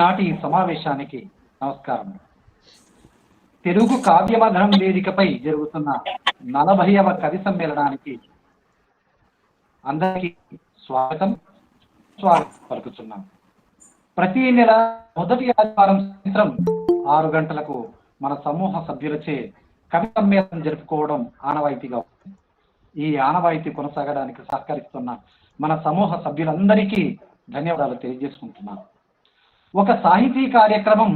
నాటి సమావేశానికి నమస్కారం. తెలుగు కావ్యమధనం వేదికపై జరుగుతున్న 40వ కవి సమ్మేళనానికి అందరికీ స్వాగతం పలుకుతున్నాం. ప్రతి నెల మొదటి ఆదివారం సాయంత్రం 6 గంటలకు మన సమూహ సభ్యులచే కవి సమ్మేళనం జరుపుకోవడం ఆనవాయితీగా ఉంది. ఈ ఆనవాయితీ కొనసాగడానికి సహకరిస్తున్న మన సమూహ సభ్యులందరికీ ధన్యవాదాలు తెలియజేసుకుంటున్నాను. ఒక సాహితీ కార్యక్రమం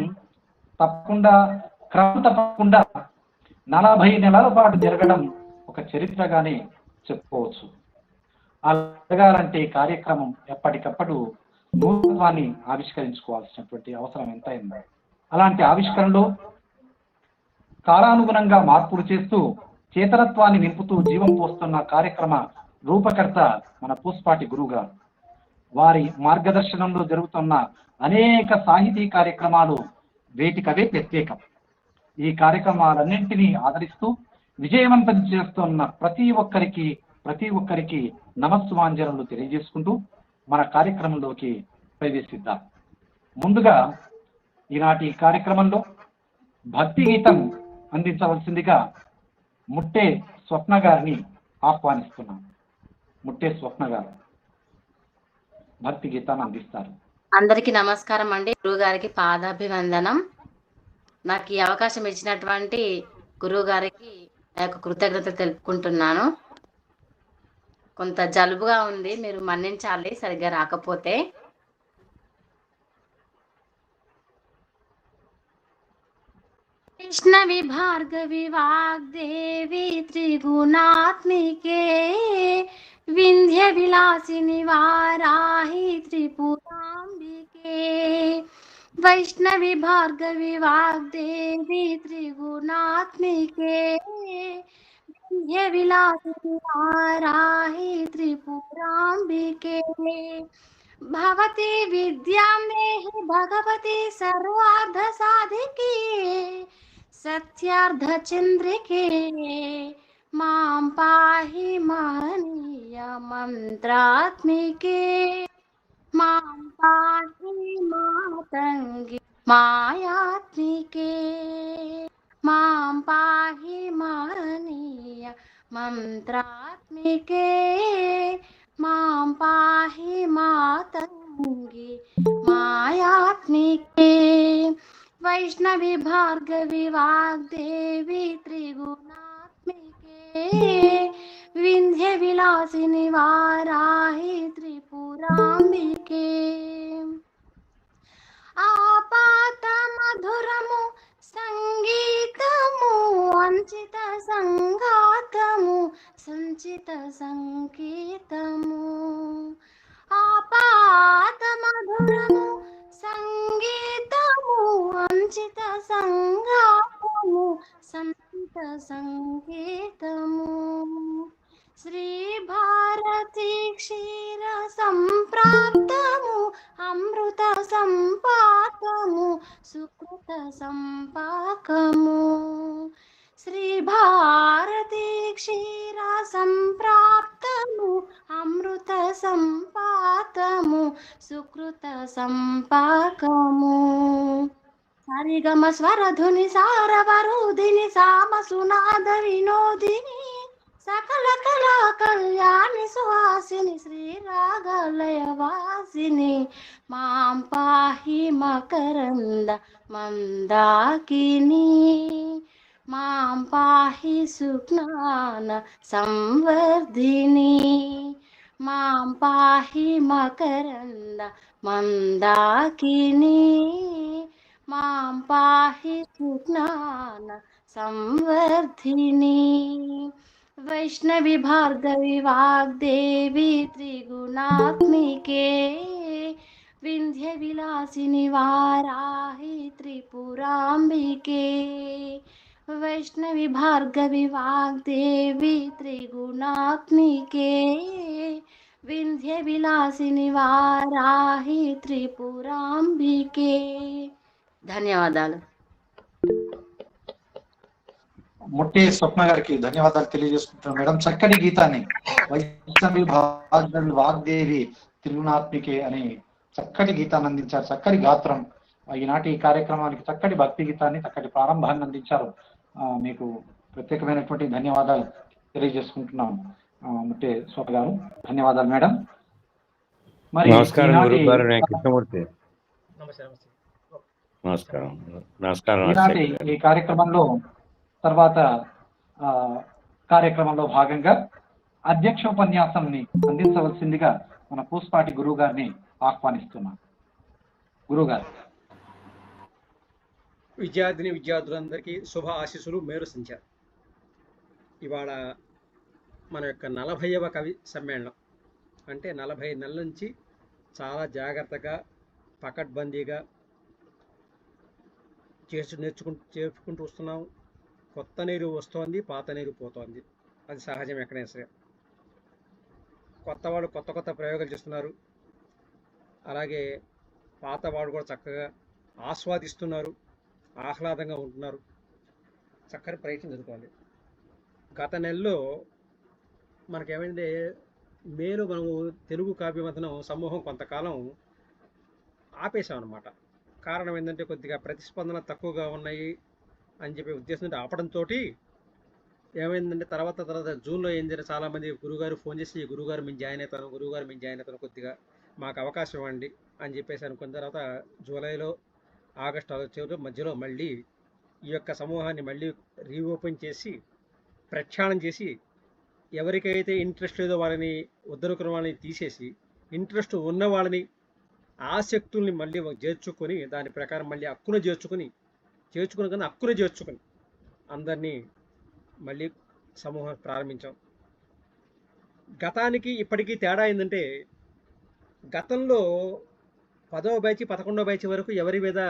క్రమం తప్పకుండా 40 నెలల పాటు జరగడం ఒక చరిత్రగానే చెప్పుకోవచ్చు. అలా జరగాలంటే కార్యక్రమం ఎప్పటికప్పుడు నూతనాన్ని ఆవిష్కరించుకోవాల్సినటువంటి అవసరం ఎంతైంది. అలాంటి ఆవిష్కరణలో కాలానుగుణంగా మార్పులు చేస్తూ చేతనత్వాన్ని నింపుతూ జీవం పోస్తున్న కార్యక్రమ రూపకర్త మన పూసపాటి గురువు గారు. వారి మార్గదర్శనంలో జరుగుతున్న అనేక సాహితీ కార్యక్రమాలు వేటికవే ప్రత్యేకం. ఈ కార్యక్రమాలన్నింటినీ ఆదరిస్తూ విజయవంతం చేస్తున్న ప్రతి ఒక్కరికి నమస్సుమాంజలు తెలియజేసుకుంటూ మన కార్యక్రమంలోకి ప్రవేశిద్దాం. ముందుగా ఈనాటి కార్యక్రమంలో భక్తి గీతం అందించవలసిందిగా ముట్టే స్వప్న గారిని ఆహ్వానిస్తున్నాం. ముట్టే స్వప్న గారు భక్తి గీతాన్ని అందిస్తారు. అందరికీ నమస్కారం అండి. గురువు గారికి పాదాభివందనం. నాకు ఈ అవకాశం ఇచ్చినటువంటి గురువు గారికి నా యొక్క కృతజ్ఞతలు తెలుపుకుంటున్నాను. కొంత జలుబుగా ఉంది, మీరు మన్నించాలి సరిగ్గా రాకపోతే. వైష్ణవి భార్గవి వాగ్దేవి త్రిగుణాత్మికే వింధ్య విలాసిని వారాహి త్రిపురాంబికే. వైష్ణవి భార్గవి వాగ్దేవి త్రిగుణాత్మికే వింధ్య విలాసిని వారాహి త్రిపురాంబికే. భవతి విద్యాం దేహి భగవతి సర్వార్థ సాధికే సత్యార్థ చంద్రికే మాం పాహి మహనీయ మంత్రాత్మికే. మాం పాహి మాతంగి మాయాత్మికే. మాం పాహి మహనీయ మంత్రాత్మికే. మాం పాహి మాతంగి మాయాత్మికే. వైష్ణవి భార్గవి వాగ్దేవి త్రిగుణాత్మికే వింధ్య విలాసిని వారాహి త్రిపురాంబికే. ఆపాత మధురము సంగీతము అంచిత సంగాతము సంచిత సంగీతము. ఆపాత మధురము సంగీతము అంచిత సంగాతము సంచిత సంగీతము. శ్రీ భారతి క్షీర సంప్రాప్తము అమృత సంపాకము సుకృత సంపాకము. శ్రీ భారతి క్షీర సంప్రాప్తము అమృత సంపాకము సుకృత సంపాకము. సరిగమ స్వరధుని సారవరుదిని సామ సునాద వినోదిని సకల కళా కళ్యాణి సుహాసిని శ్రీరాగలయ వాసిని. మాం పాహి మకరంద మందాకిని. మాం పాహి సుజ్ఞాన సంవర్ధిని. మాం పాహి మకరంద మందాకిని. మాం పాహి సుజ్ఞాన సంవర్ధిని. వైష్ణవి భార్గవి వాగ్దేవి త్రిగుణాత్మికే వింధ్య విలాసిని వారాహి త్రిపురాంబికే. వైష్ణవి భార్గవి వాగ్దేవి త్రిగుణాత్మికే వింధ్య విలాసిని వారాహి త్రిపురాంబికే. ధన్యవాదాలు. ముట్టే స్వప్న గారికి ధన్యవాదాలు తెలియజేసుకుంటున్నాను మేడం. చక్కటి గీతాన్ని వైష్ణవి వాగ్దేవి త్రిగుణాత్మికే అని చక్కటి గీతాన్ని అందించారు. చక్కటి గాత్రం, ఈనాటి ఈ కార్యక్రమానికి చక్కటి భక్తి గీతాన్ని, చక్కటి ప్రారంభాన్ని అందించారు. మీకు ప్రత్యేకమైనటువంటి ధన్యవాదాలు తెలియజేసుకుంటున్నాము ముట్టే శోభ గారు. ధన్యవాదాలు మేడం. మరి నమస్కారం గురుగారు, నేను కృష్ణమూర్తి. నమస్కారం. ఈనాటి ఈ కార్యక్రమంలో తర్వాత కార్యక్రమంలో భాగంగా అధ్యక్షోపన్యాసంని అందించవలసిందిగా మన పూసపాటి గురువు గారిని ఆహ్వానిస్తున్నాం. గురువు గారు. విద్యార్థులందరికీ శుభ ఆశీస్సులు, మేరు సంచార్. ఇవాళ మన యొక్క 40వ కవి సమ్మేళనం. అంటే 40 నెలల నుంచి చాలా జాగ్రత్తగా పకడ్బందీగా చేర్చుకుంటూ వస్తున్నాం. కొత్త నీరు వస్తోంది, పాత నీరు పోతోంది. అది సహజం ఎక్కడైనా సరే. కొత్త వాళ్ళు కొత్త ప్రయోగాలు చేస్తున్నారు. అలాగే పాత వాళ్ళు కూడా చక్కగా ఆస్వాదిస్తున్నారు, ఆహ్లాదంగా ఉంటున్నారు. చక్కని ప్రయత్నం జరుగుతుంది. గత నెలలో మనకేమైంది, మేలో మనము తెలుగు కావ్యమథనం సమూహం కొంతకాలం ఆపేసామన్నమాట. కారణం ఏంటంటే కొద్దిగా ప్రతిస్పందన తక్కువగా ఉన్నాయి అని చెప్పి ఉద్దేశంతో ఆపడంతో ఏమైందంటే తర్వాత జూన్లో ఏం జరిగింది, చాలామంది గురువుగారు ఫోన్ చేసి గురువుగారు మేము జాయిన్ అవుతాను, కొద్దిగా మాకు అవకాశం ఇవ్వండి అని చెప్పేసి అనుకున్న తర్వాత జూలైలో ఆగస్టు చివరి మధ్యలో మళ్ళీ ఈ యొక్క సమూహాన్ని మళ్ళీ రీఓపెన్ చేసి ప్రక్షాళన చేసి ఎవరికైతే ఇంట్రెస్ట్ లేదో వాళ్ళని వద్దనుకున్న వాళ్ళని తీసేసి ఇంట్రెస్ట్ ఉన్న వాళ్ళని ఆసక్తుల్ని మళ్ళీ చేర్చుకొని దాని ప్రకారం మళ్ళీ హక్కును చేర్చుకుని అందరినీ మళ్ళీ సమూహం ప్రారంభించాం. గతానికి ఇప్పటికీ తేడా ఏంటంటే, గతంలో 10వ బ్యాచ్ 11వ బ్యాచ్ వరకు ఎవరి మీద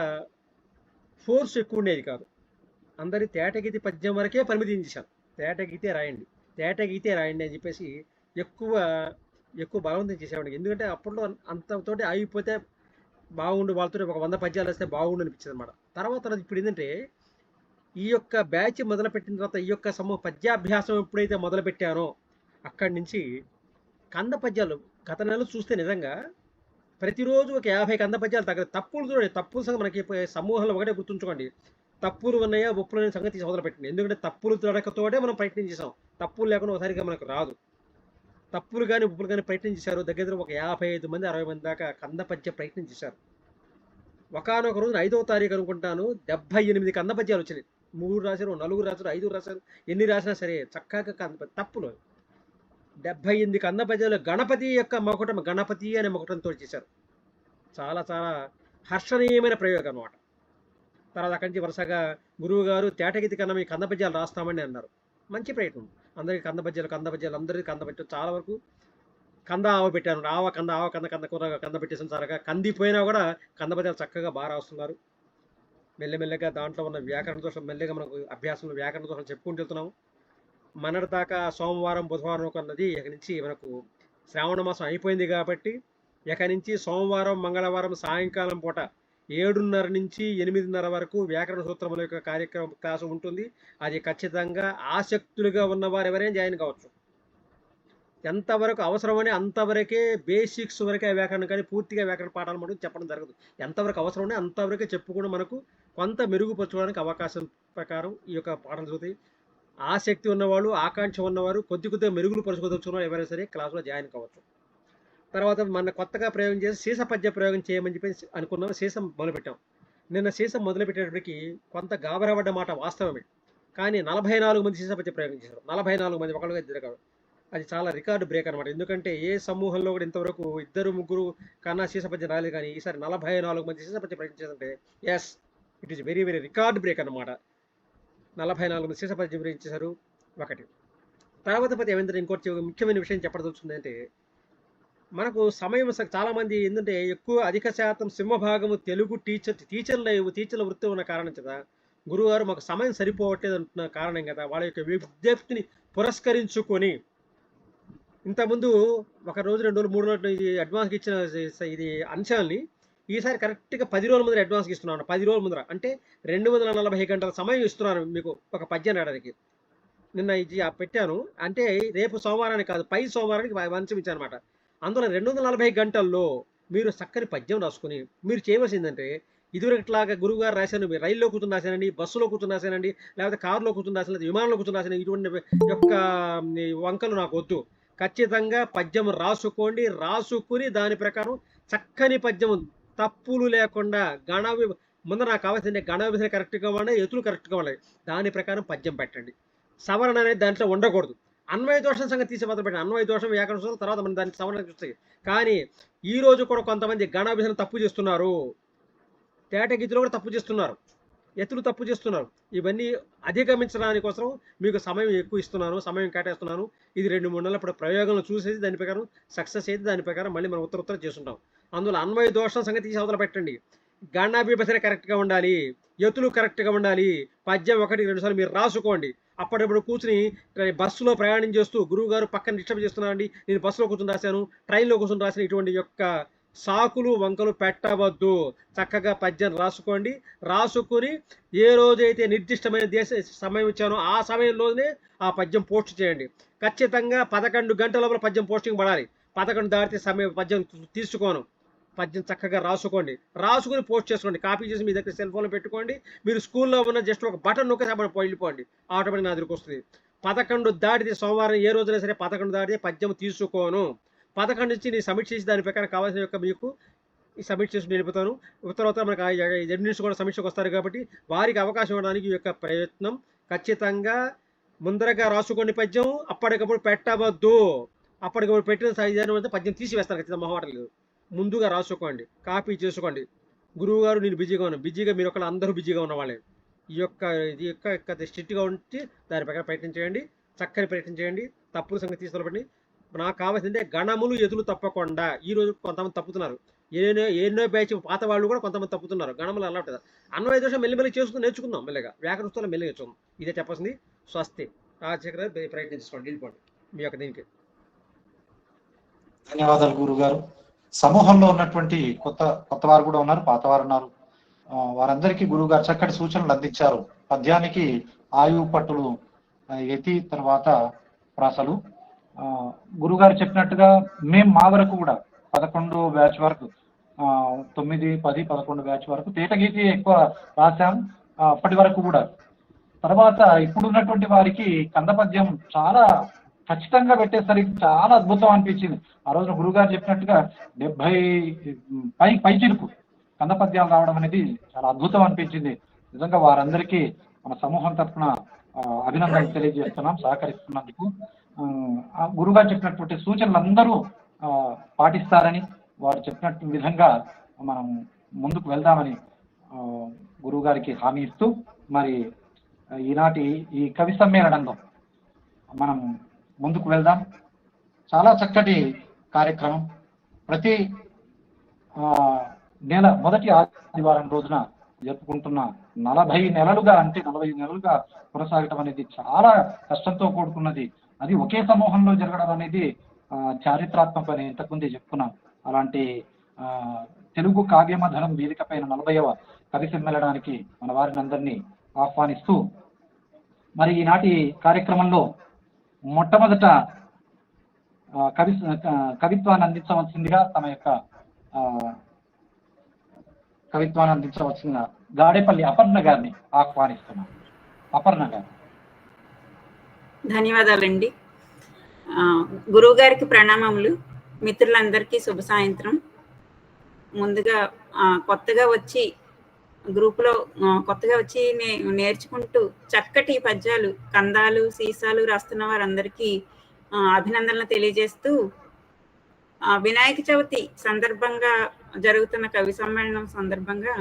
ఫోర్స్ ఎక్కువ ఉండేది కాదు. అందరి తేటగీతి పద్యం వరకే పరిమితి చేశారు. తేటగీతే రాయండి అని చెప్పేసి ఎక్కువ బలవంతం చేసేవాడికి. ఎందుకంటే అప్పట్లో అంతతోటి ఆగిపోతే బాగుండు, వాళ్ళతో ఒక 100 పద్యాలు వస్తే బాగుండు అనిపించింది అనమాట. తర్వాత ఇప్పుడు ఏంటంటే, ఈ యొక్క బ్యాచ్ మొదలుపెట్టిన తర్వాత ఈ యొక్క పద్యాభ్యాసం ఎప్పుడైతే మొదలుపెట్టానో అక్కడి నుంచి కంద పద్యాలు గత నెలలో చూస్తే నిజంగా ప్రతిరోజు ఒక 50 కంద పద్యాలు తగ్గదు. తప్పులు చూడండి, తప్పుల సంగతి మనకి సమూహంలో ఒకటే గుర్తుంచుకోండి. తప్పులు ఉన్నాయా ఒప్పులు అనే సంగతి మొదలుపెట్టింది. ఎందుకంటే తప్పులు తొడకతోటే మనం ప్రయత్నం చేసాం. తప్పులు లేకుండా ఒకసారిగా మనకు రాదు. తప్పులు కానీ ఉప్పులు కానీ ప్రయత్నం చేశారు. దగ్గర ఒక 55 మంది 60 మంది దాకా కంద పద్య ప్రయత్నం చేశారు. ఒకనొక రోజున 5వ తారీఖు అనుకుంటాను 78 కంద పద్యాలు వచ్చినాయి. 3 రాశారు, 4 రాశారు, 5 రాశారు. ఎన్ని రాసినా సరే చక్కగా తప్పులు 78 కంద పద్యాలు గణపతి యొక్క మొకటం, గణపతి అనే మొకటంతో చేశారు. చాలా చాలా హర్షణీయమైన ప్రయోగం అన్నమాట. తర్వాత అక్కడి నుంచి వరుసగా గురువు గారు తేటగీతి కన్నా మీ కంద పద్యాలు రాస్తామని అన్నారు. మంచి ప్రయత్నం. అందరికీ కంద పద్యాలు అందరికీ కంద పద్యాలు చాలా వరకు కంద ఆవ పెట్టాను. కంద పెట్టేసిన సరగా కందిపోయినా కూడా కంద పద్యాలు చక్కగా బాగా రాస్తున్నారు. మెల్లమెల్లగా దాంట్లో ఉన్న వ్యాకరణ దోషం మెల్లగా మనకు అభ్యాసంలో వ్యాకరణ దోషం చెప్పుకుంటూ వెళ్తున్నాము. మొన్నటి దాకా సోమవారం బుధవారం అన్నది ఇక నుంచి మనకు శ్రావణ మాసం అయిపోయింది కాబట్టి ఇక నుంచి సోమవారం మంగళవారం సాయంకాలం పూట 7:30 నుంచి 8:30 వరకు వ్యాకరణ సూత్రముల యొక్క కార్యక్రమం క్లాసు ఉంటుంది. అది ఖచ్చితంగా ఆసక్తులుగా ఉన్నవారు ఎవరైనా జాయిన్ కావచ్చు. ఎంతవరకు అవసరమని అంతవరకే బేసిక్స్ వరకే వ్యాకరణ, కానీ పూర్తిగా వ్యాకరణ పాఠాలు మటుకు చెప్పడం జరగదు. ఎంతవరకు అవసరమని అంతవరకే చెప్పుకుని మనకు కొంత మెరుగుపరచుకోవడానికి అవకాశం ప్రకారం ఈ యొక్క పాఠాలు చదువుతాయి. ఆసక్తి ఉన్నవాళ్ళు, ఆకాంక్ష ఉన్నవారు, కొద్దిగా మెరుగులు పరుచుకోదలుచుకున్న ఎవరైనా సరే క్లాసులో జాయిన్ కావచ్చు. తర్వాత మన కొత్తగా ప్రయోగం చేసి సీస పద్య ప్రయోగం చేయమని చెప్పి అనుకున్నాం. సీసం మొదలుపెట్టాం. నిన్న సీసం మొదలుపెట్టేటప్పటికి కొంత గాబరపడ్డ మాట వాస్తవమే. కానీ 44 మంది సీస పద్య ప్రయోగం చేశారు. 44 మంది ఒకళ్ళుగా ఇద్దరు. అది చాలా రికార్డు బ్రేక్ అనమాట. ఎందుకంటే ఏ సమూహంలో కూడా ఇంతవరకు 2-3 కన్నా సీస పద్యం రాలేదు. కానీ ఈసారి 44 మంది సీస పద్య ప్రయోగం చేస్తుంటే yes, it is very very record break అనమాట. 44 మంది సీస పద్యం ప్రయోగం చేశారు. ఒకటి. తర్వాత ఏమైందంటే ఇంకోటి ముఖ్యమైన విషయం చెప్పదలుచుకుంది అంటే, మనకు సమయం చాలామంది ఏంటంటే అధిక శాతం సింహభాగము తెలుగు టీచర్ల వృత్తి ఉన్న కారణం చేత గురువుగారు మాకు సమయం సరిపోవట్లేదు అంటున్న కారణం కదా, వాళ్ళ యొక్క విజ్ఞప్తిని పురస్కరించుకొని ఇంతకుముందు 1 రోజు 2 రోజులు 3 రోజులు ఇది అడ్వాన్స్కి ఇచ్చిన ఇది అంశాలని ఈసారి కరెక్ట్గా 10 రోజుల ముందర అడ్వాన్స్కి ఇస్తున్నాను. 10 రోజుల ముందర అంటే 240 గంటల సమయం ఇస్తున్నాను మీకు ఒక పద్యం రాయడానికి. నిన్న ఇది పెట్టాను. అంటే రేపు సోమవారానికి కాదు, పై సోమవారానికి వంశం ఇచ్చాను అనమాట. అందులో 240 గంటల్లో మీరు చక్కని పద్యం రాసుకుని మీరు చేయవలసిందంటే ఇదివరకులాగా గురువు గారు రాశాను, రైల్లో కూర్చొని రాశానండి, బస్సులో కూర్చొని రాశానండి, లేకపోతే కారులో కూర్చొని రాశాను, లేదా విమానంలో కూర్చొని రాశాను, ఇటువంటి యొక్క వంకలు నాకు వద్దు. ఖచ్చితంగా పద్యం రాసుకుని దాని ప్రకారం చక్కని పద్యం తప్పులు లేకుండా ముందు నాకు కావాల్సిందే గణ విభజన కరెక్ట్గా ఉండాలి, ఎతులు కరెక్ట్గా ఉండాలి. దాని ప్రకారం పద్యం పెట్టండి. సవరణ అనేది దాంట్లో ఉండకూడదు. అన్వయ దోషం సంగతి తీసి మొదలు పెట్టండి. అన్వయ దోషం, వ్యాకరణ దోషం తర్వాత మనం దాన్ని సవరణ చూస్తాయి. కానీ ఈ రోజు కూడా కొంతమంది గణ విభజన తప్పు చేస్తున్నారు, తేటగీతిలో కూడా తప్పు చేస్తున్నారు, ఎత్తులు తప్పు చేస్తున్నారు. ఇవన్నీ అధిగమించడానికి కోసం మీకు సమయం ఎక్కువ ఇస్తున్నాను, సమయం కేటాయిస్తున్నాను. ఇది 2-3 నెలల ఇప్పుడు ప్రయోగంలో చూసేసి దాని ప్రకారం సక్సెస్ అయితే దాని ప్రకారం మళ్ళీ మనం ఉత్తర చేస్తుంటాం. అందులో అన్వయ దోషం సంగతి తీసి అవతల పెట్టండి. గణ విభజన కరెక్ట్గా ఉండాలి, ఎత్తులు కరెక్ట్గా ఉండాలి. పద్యం 1-2 సార్లు మీరు రాసుకోండి. అప్పుడప్పుడు కూర్చుని బస్సులో ప్రయాణం చేస్తూ గురువు గారు పక్కన డిస్టర్బ్ చేస్తున్నారండి, నేను బస్సులో కూర్చొని రాశాను, ట్రైన్లో కూర్చొని రాశాను, ఇటువంటి యొక్క సాకులు వంకలు పెట్టవద్దు. చక్కగా పద్యం రాసుకుని ఏ రోజైతే నిర్దిష్టమైన సమయం ఇచ్చానో ఆ సమయంలోనే ఆ పద్యం పోస్ట్ చేయండి. ఖచ్చితంగా 11 గంటల లోపల పద్యం పోస్టింగ్ పడాలి. 11 దాటితే సమయం పద్యం తీసుకోను. పద్యం చక్కగా రాసుకుని పోస్ట్ చేసుకోండి. కాపీ చేసి మీ దగ్గర సెల్ ఫోన్లో పెట్టుకోండి. మీరు స్కూల్లో ఉన్న జస్ట్ ఒక బటన్ నొక్కి వెళ్ళిపోండి, ఆటోమేటిక్ నా దగ్గరికి వస్తుంది. 11 దాటితే సోమవారం ఏ రోజైనా సరే 11 దాటితే పద్యం తీసుకోను. 11 నుంచి నేను సబ్మిట్ చేసి దాని ప్రకారం కావాల్సిన యొక్క మీకు సబ్మిట్ చేసి నిలుపుతాను. ఉత్తర మనకు అడ్మినిస్ట్రేషన్ కూడా సమీక్షకు వస్తారు కాబట్టి వారికి అవకాశం ఇవ్వడానికి ఈ యొక్క ప్రయత్నం. ఖచ్చితంగా ముందరగా రాసుకోండి పద్యం, అప్పటికప్పుడు పెట్టవద్దు. అప్పటికప్పుడు పెట్టిన సైజు పద్యం తీసివేస్తారు. ఖచ్చితంగా మొహమాట లేదు. ముందుగా రాసుకోండి, కాపీ చేసుకోండి. గురువు గారు నేను బిజీగా మీరు ఒకళ్ళు అందరూ బిజీగా ఉన్న వాళ్ళే. ఈ యొక్క స్ట్రిక్ట్గా ఉంచి దాని ప్రకారం ప్రయత్నం చేయండి, చక్కని ప్రయత్నం చేయండి. తప్పుల సంగతి తీసుకుని నాకు కావాల్సిందే గణములు ఎదులు తప్పకుండా. ఈ రోజు కొంతమంది తప్పుతున్నారు, ఎన్నో బ్యాచ్ పాత వాళ్ళు కూడా కొంతమంది తప్పుతున్నారు. గణములు అలా ఉంటుంది. అన్వయ దోషం మెల్లిమెల్లి నేర్చుకుందాం, మెల్లగా వ్యాకరణతో మెల్లి నేర్చుకుందాం. ఇదే చెప్పాల్సింది. స్వస్తి. రాజశేఖర ప్రయత్నం చేసుకోండి, వెళ్ళిపోండి మీ యొక్క దీనికి. ధన్యవాదాలు గురువు గారు. సమూహంలో ఉన్నటువంటి కొత్త వారు కూడా ఉన్నారు, పాత వారు ఉన్నారు. వారందరికీ గురువు గారు చక్కటి సూచనలు అందించారు. పద్యానికి ఆయువు పట్టులు, యతి, తర్వాత ప్రాసలు. గురుగారు చెప్పినట్టుగా మేము మా వరకు కూడా 11 బ్యాచ్ వరకు 9, 10, 11 బ్యాచ్ వరకు తేటగీతి ఎక్కువ రాశాం అప్పటి వరకు కూడా. తర్వాత ఇప్పుడు ఉన్నటువంటి వారికి కందపద్యం చాలా ఖచ్చితంగా పెట్టేసరికి చాలా అద్భుతం అనిపించింది. ఆ రోజున గురుగారు చెప్పినట్టుగా 70 పైచిలుకు కందపద్యాలు రావడం అనేది చాలా అద్భుతం అనిపించింది. నిజంగా వారందరికీ మన సమూహం తరఫున అభినందనలు తెలియజేస్తున్నాం సహకరిస్తున్నందుకు. గురుగారు చెప్పినటువంటి సూచనలు అందరూ పాటిస్తారని, వారు చెప్పినట్టు విధంగా మనం ముందుకు వెళ్దామని గురువు గారికి హామీ ఇస్తూ, మరి ఈనాటి ఈ కవి సమ్మేళనంలో మనం ముందుకు వెళ్దాం. చాలా చక్కటి కార్యక్రమం. ప్రతి నెల మొదటి ఆదివారం రోజున జరుపుకుంటున్న 40 నెలలుగా కొనసాగటం అనేది చాలా కష్టంతో కూడుకున్నది. అది ఒకే సమూహంలో జరగడం అనేది చారిత్రాత్మక అని ఇంతకుముందే చెప్పుకున్నాం. అలాంటి తెలుగు కావ్యమధనం వేదిక పైన 40వ కవి సమ్మేళనానికి మన వారిని అందరినీ ఆహ్వానిస్తూ, మరి ఈనాటి కార్యక్రమంలో మొట్టమొదట కవిత్వాన్ని అందించవలసిందిగా కవిత్వాన్ని అందించవలసిన గాడేపల్లి అపర్ణ గారిని ఆహ్వానిస్తున్నాం. అపర్ణ గారు. ధన్యవాదాలండి. గురువు గారికి ప్రణామములు. మిత్రులందరికీ శుభ సాయంత్రం. ముందుగా కొత్తగా వచ్చి గ్రూపులో నేర్చుకుంటూ చక్కటి పద్యాలు, కందాలు, సీసాలు రాస్తున్న వారందరికీ అభినందనలు తెలియజేస్తూ, వినాయక చవితి సందర్భంగా జరుగుతున్న కవి సమ్మేళనం సందర్భంగా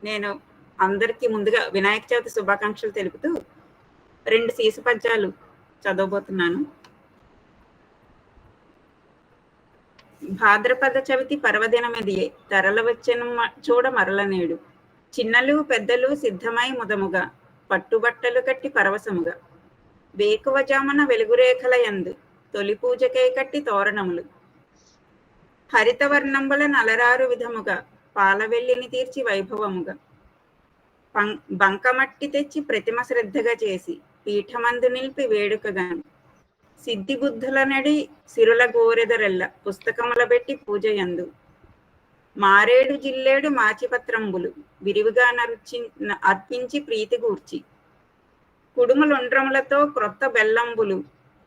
నేను అందరికీ ముందుగా వినాయక చవితి శుభాకాంక్షలు తెలుపుతూ 2 సీస పద్యాలు చదవబోతున్నాను. భాద్రపద చవితి పర్వదినమిదియే తరల వచ్చెను చూడ మరల నేడు, చిన్నలు పెద్దలు సిద్ధమై ముదముగా, పట్టుబట్టలు కట్టి పరవశముగా, వేకువజామున వెలుగురేఖల యందు తొలి పూజకై కట్టి తోరణములు, హరితవర్ణంబుల నలరారు విధముగా పాలవెల్లిని తీర్చి వైభవముగా, బంకమట్టి తెచ్చి ప్రతిమ శ్రద్ధగా చేసి పీఠమందు నిలిపి వేడుకగాను, సిద్ధి బుద్ధుల నడి సిరుల గోరెదరెల్ల పుస్తకముల పెట్టి పూజ యందు, మారేడు జిల్లేడు మాచిపత్రంబులు విరివిగా అర్పించి ప్రీతి గూర్చి కుడుములుండ్రములతో క్రొత్త బెల్లంబులు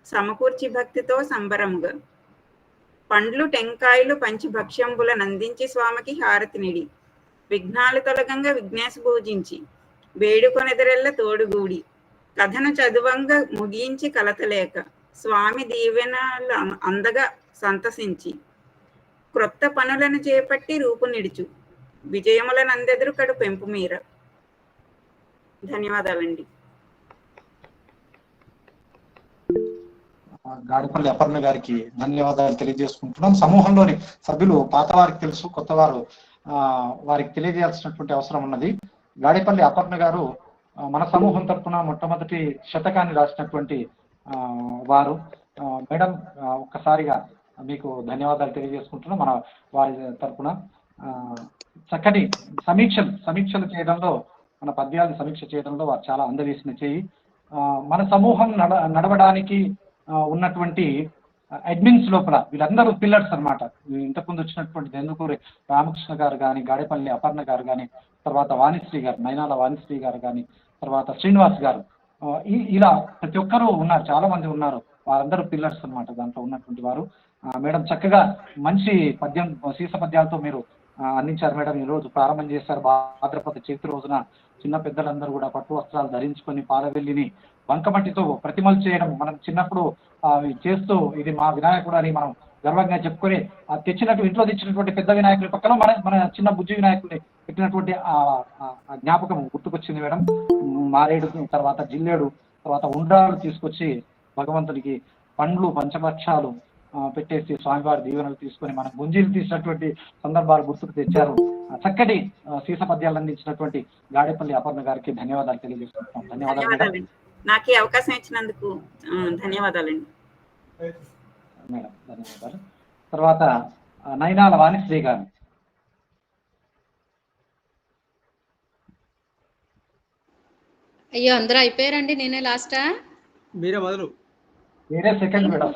సమకూర్చి భక్తితో సంబరముగా పండ్లు టెంకాయలు పంచి భక్ష్యంబుల నందించి స్వామికి హారతినిడి విఘ్నాలు తొలగంగా విఘ్నేశ పూజించి వేడుకొనెదరెల్ల తోడుగూడి కథను చదువంగా ముగించి కలతలేక స్వామి దీవెనలు అందగా సంతసించి క్రొత్త పనులను చేపట్టి రూపు నిడుచు విజయములనందెదురు కడు పెంపు మీర. ధన్యవాదాలండి. గాడిపల్లి అపర్ణ గారికి ధన్యవాదాలు తెలియజేసుకుంటున్నాం. సమూహంలోని సభ్యులు పాత వారికి తెలుసు, కొత్త వారు వారికి తెలియజేయాల్సినటువంటి అవసరం ఉన్నది. గాడిపల్లి అపర్ణ గారు మన సమూహం తరఫున మొట్టమొదటి శతకాన్ని రాసినటువంటి వారు. మేడం ఒక్కసారిగా మీకు ధన్యవాదాలు తెలియజేసుకుంటున్నాం. మన వారి తరఫున చక్కటి సమీక్షలు చేయడంలో, మన పద్యాలను సమీక్ష చేయడంలో వారు చాలా అందవేసిన చేయి. మన సమూహం నడవడానికి ఉన్నటువంటి అడ్మిన్స్ లోపల వీళ్ళందరూ పిల్లర్స్ అనమాట. ఇంతకుముందు వచ్చినటువంటి దెందుకూరి రామకృష్ణ గారు కానీ, గాడిపల్లి అపర్ణ గారు కానీ, తర్వాత వాణిశ్రీ గారు, నయనాల వాణిశ్రీ గారు కానీ, తర్వాత శ్రీనివాస్ గారు, ఇలా ప్రతి ఒక్కరూ ఉన్నారు, చాలా మంది ఉన్నారు. వారందరూ పిల్లర్స్ అనమాట దాంట్లో ఉన్నటువంటి వారు. మేడం చక్కగా మంచి సీస పద్యాలతో మీరు అందించారు మేడం. ఈరోజు ప్రారంభం చేశారు. భాద్రపద చవితి రోజున చిన్న పెద్దలందరూ కూడా పట్టు వస్త్రాలు ధరించుకొని పాలవెల్లిని బంకమట్టితో ప్రతిమలు చేయడం, మనం చిన్నప్పుడు చేస్తూ ఇది మా వినాయకుడు అని మనం గర్వంగా చెప్పుకొని ఇంట్లో తెచ్చినటువంటి పెద్ద వినాయకుడి పక్కన మన చిన్న బుజ్జి వినాయకుడిని పెట్టినటువంటి జ్ఞాపకం గుర్తుకొచ్చింది మేడం. మారేడు, తర్వాత జిల్లేడు, తర్వాత ఉండ్రాలు తీసుకొచ్చి భగవంతుడికి పండ్లు పంచభక్షాలు పెట్టేసి స్వామివారి దీవెనలు తీసుకొని మన గుంజీలు తీసినటువంటి సందర్భాలు గుర్తుకు తెచ్చారు. చక్కటి సీస పద్యాలు అందించినటువంటి గాడిపల్లి అపర్ణ గారికి ధన్యవాదాలు తెలియజేస్తున్నాం. ధన్యవాదాలు నాకు ఈ అవకాశం ఇచ్చినందుకు ధన్యవాదాలండి మేడం. ధన్యవాదాలు. తర్వాత నయనాల వాణిశ్రీ గారు. అయ్యో అందరూ అయిపోయారండి, నేనే లాస్టా? మీరే మొదలు. మీరే సెకండ్ మేడం.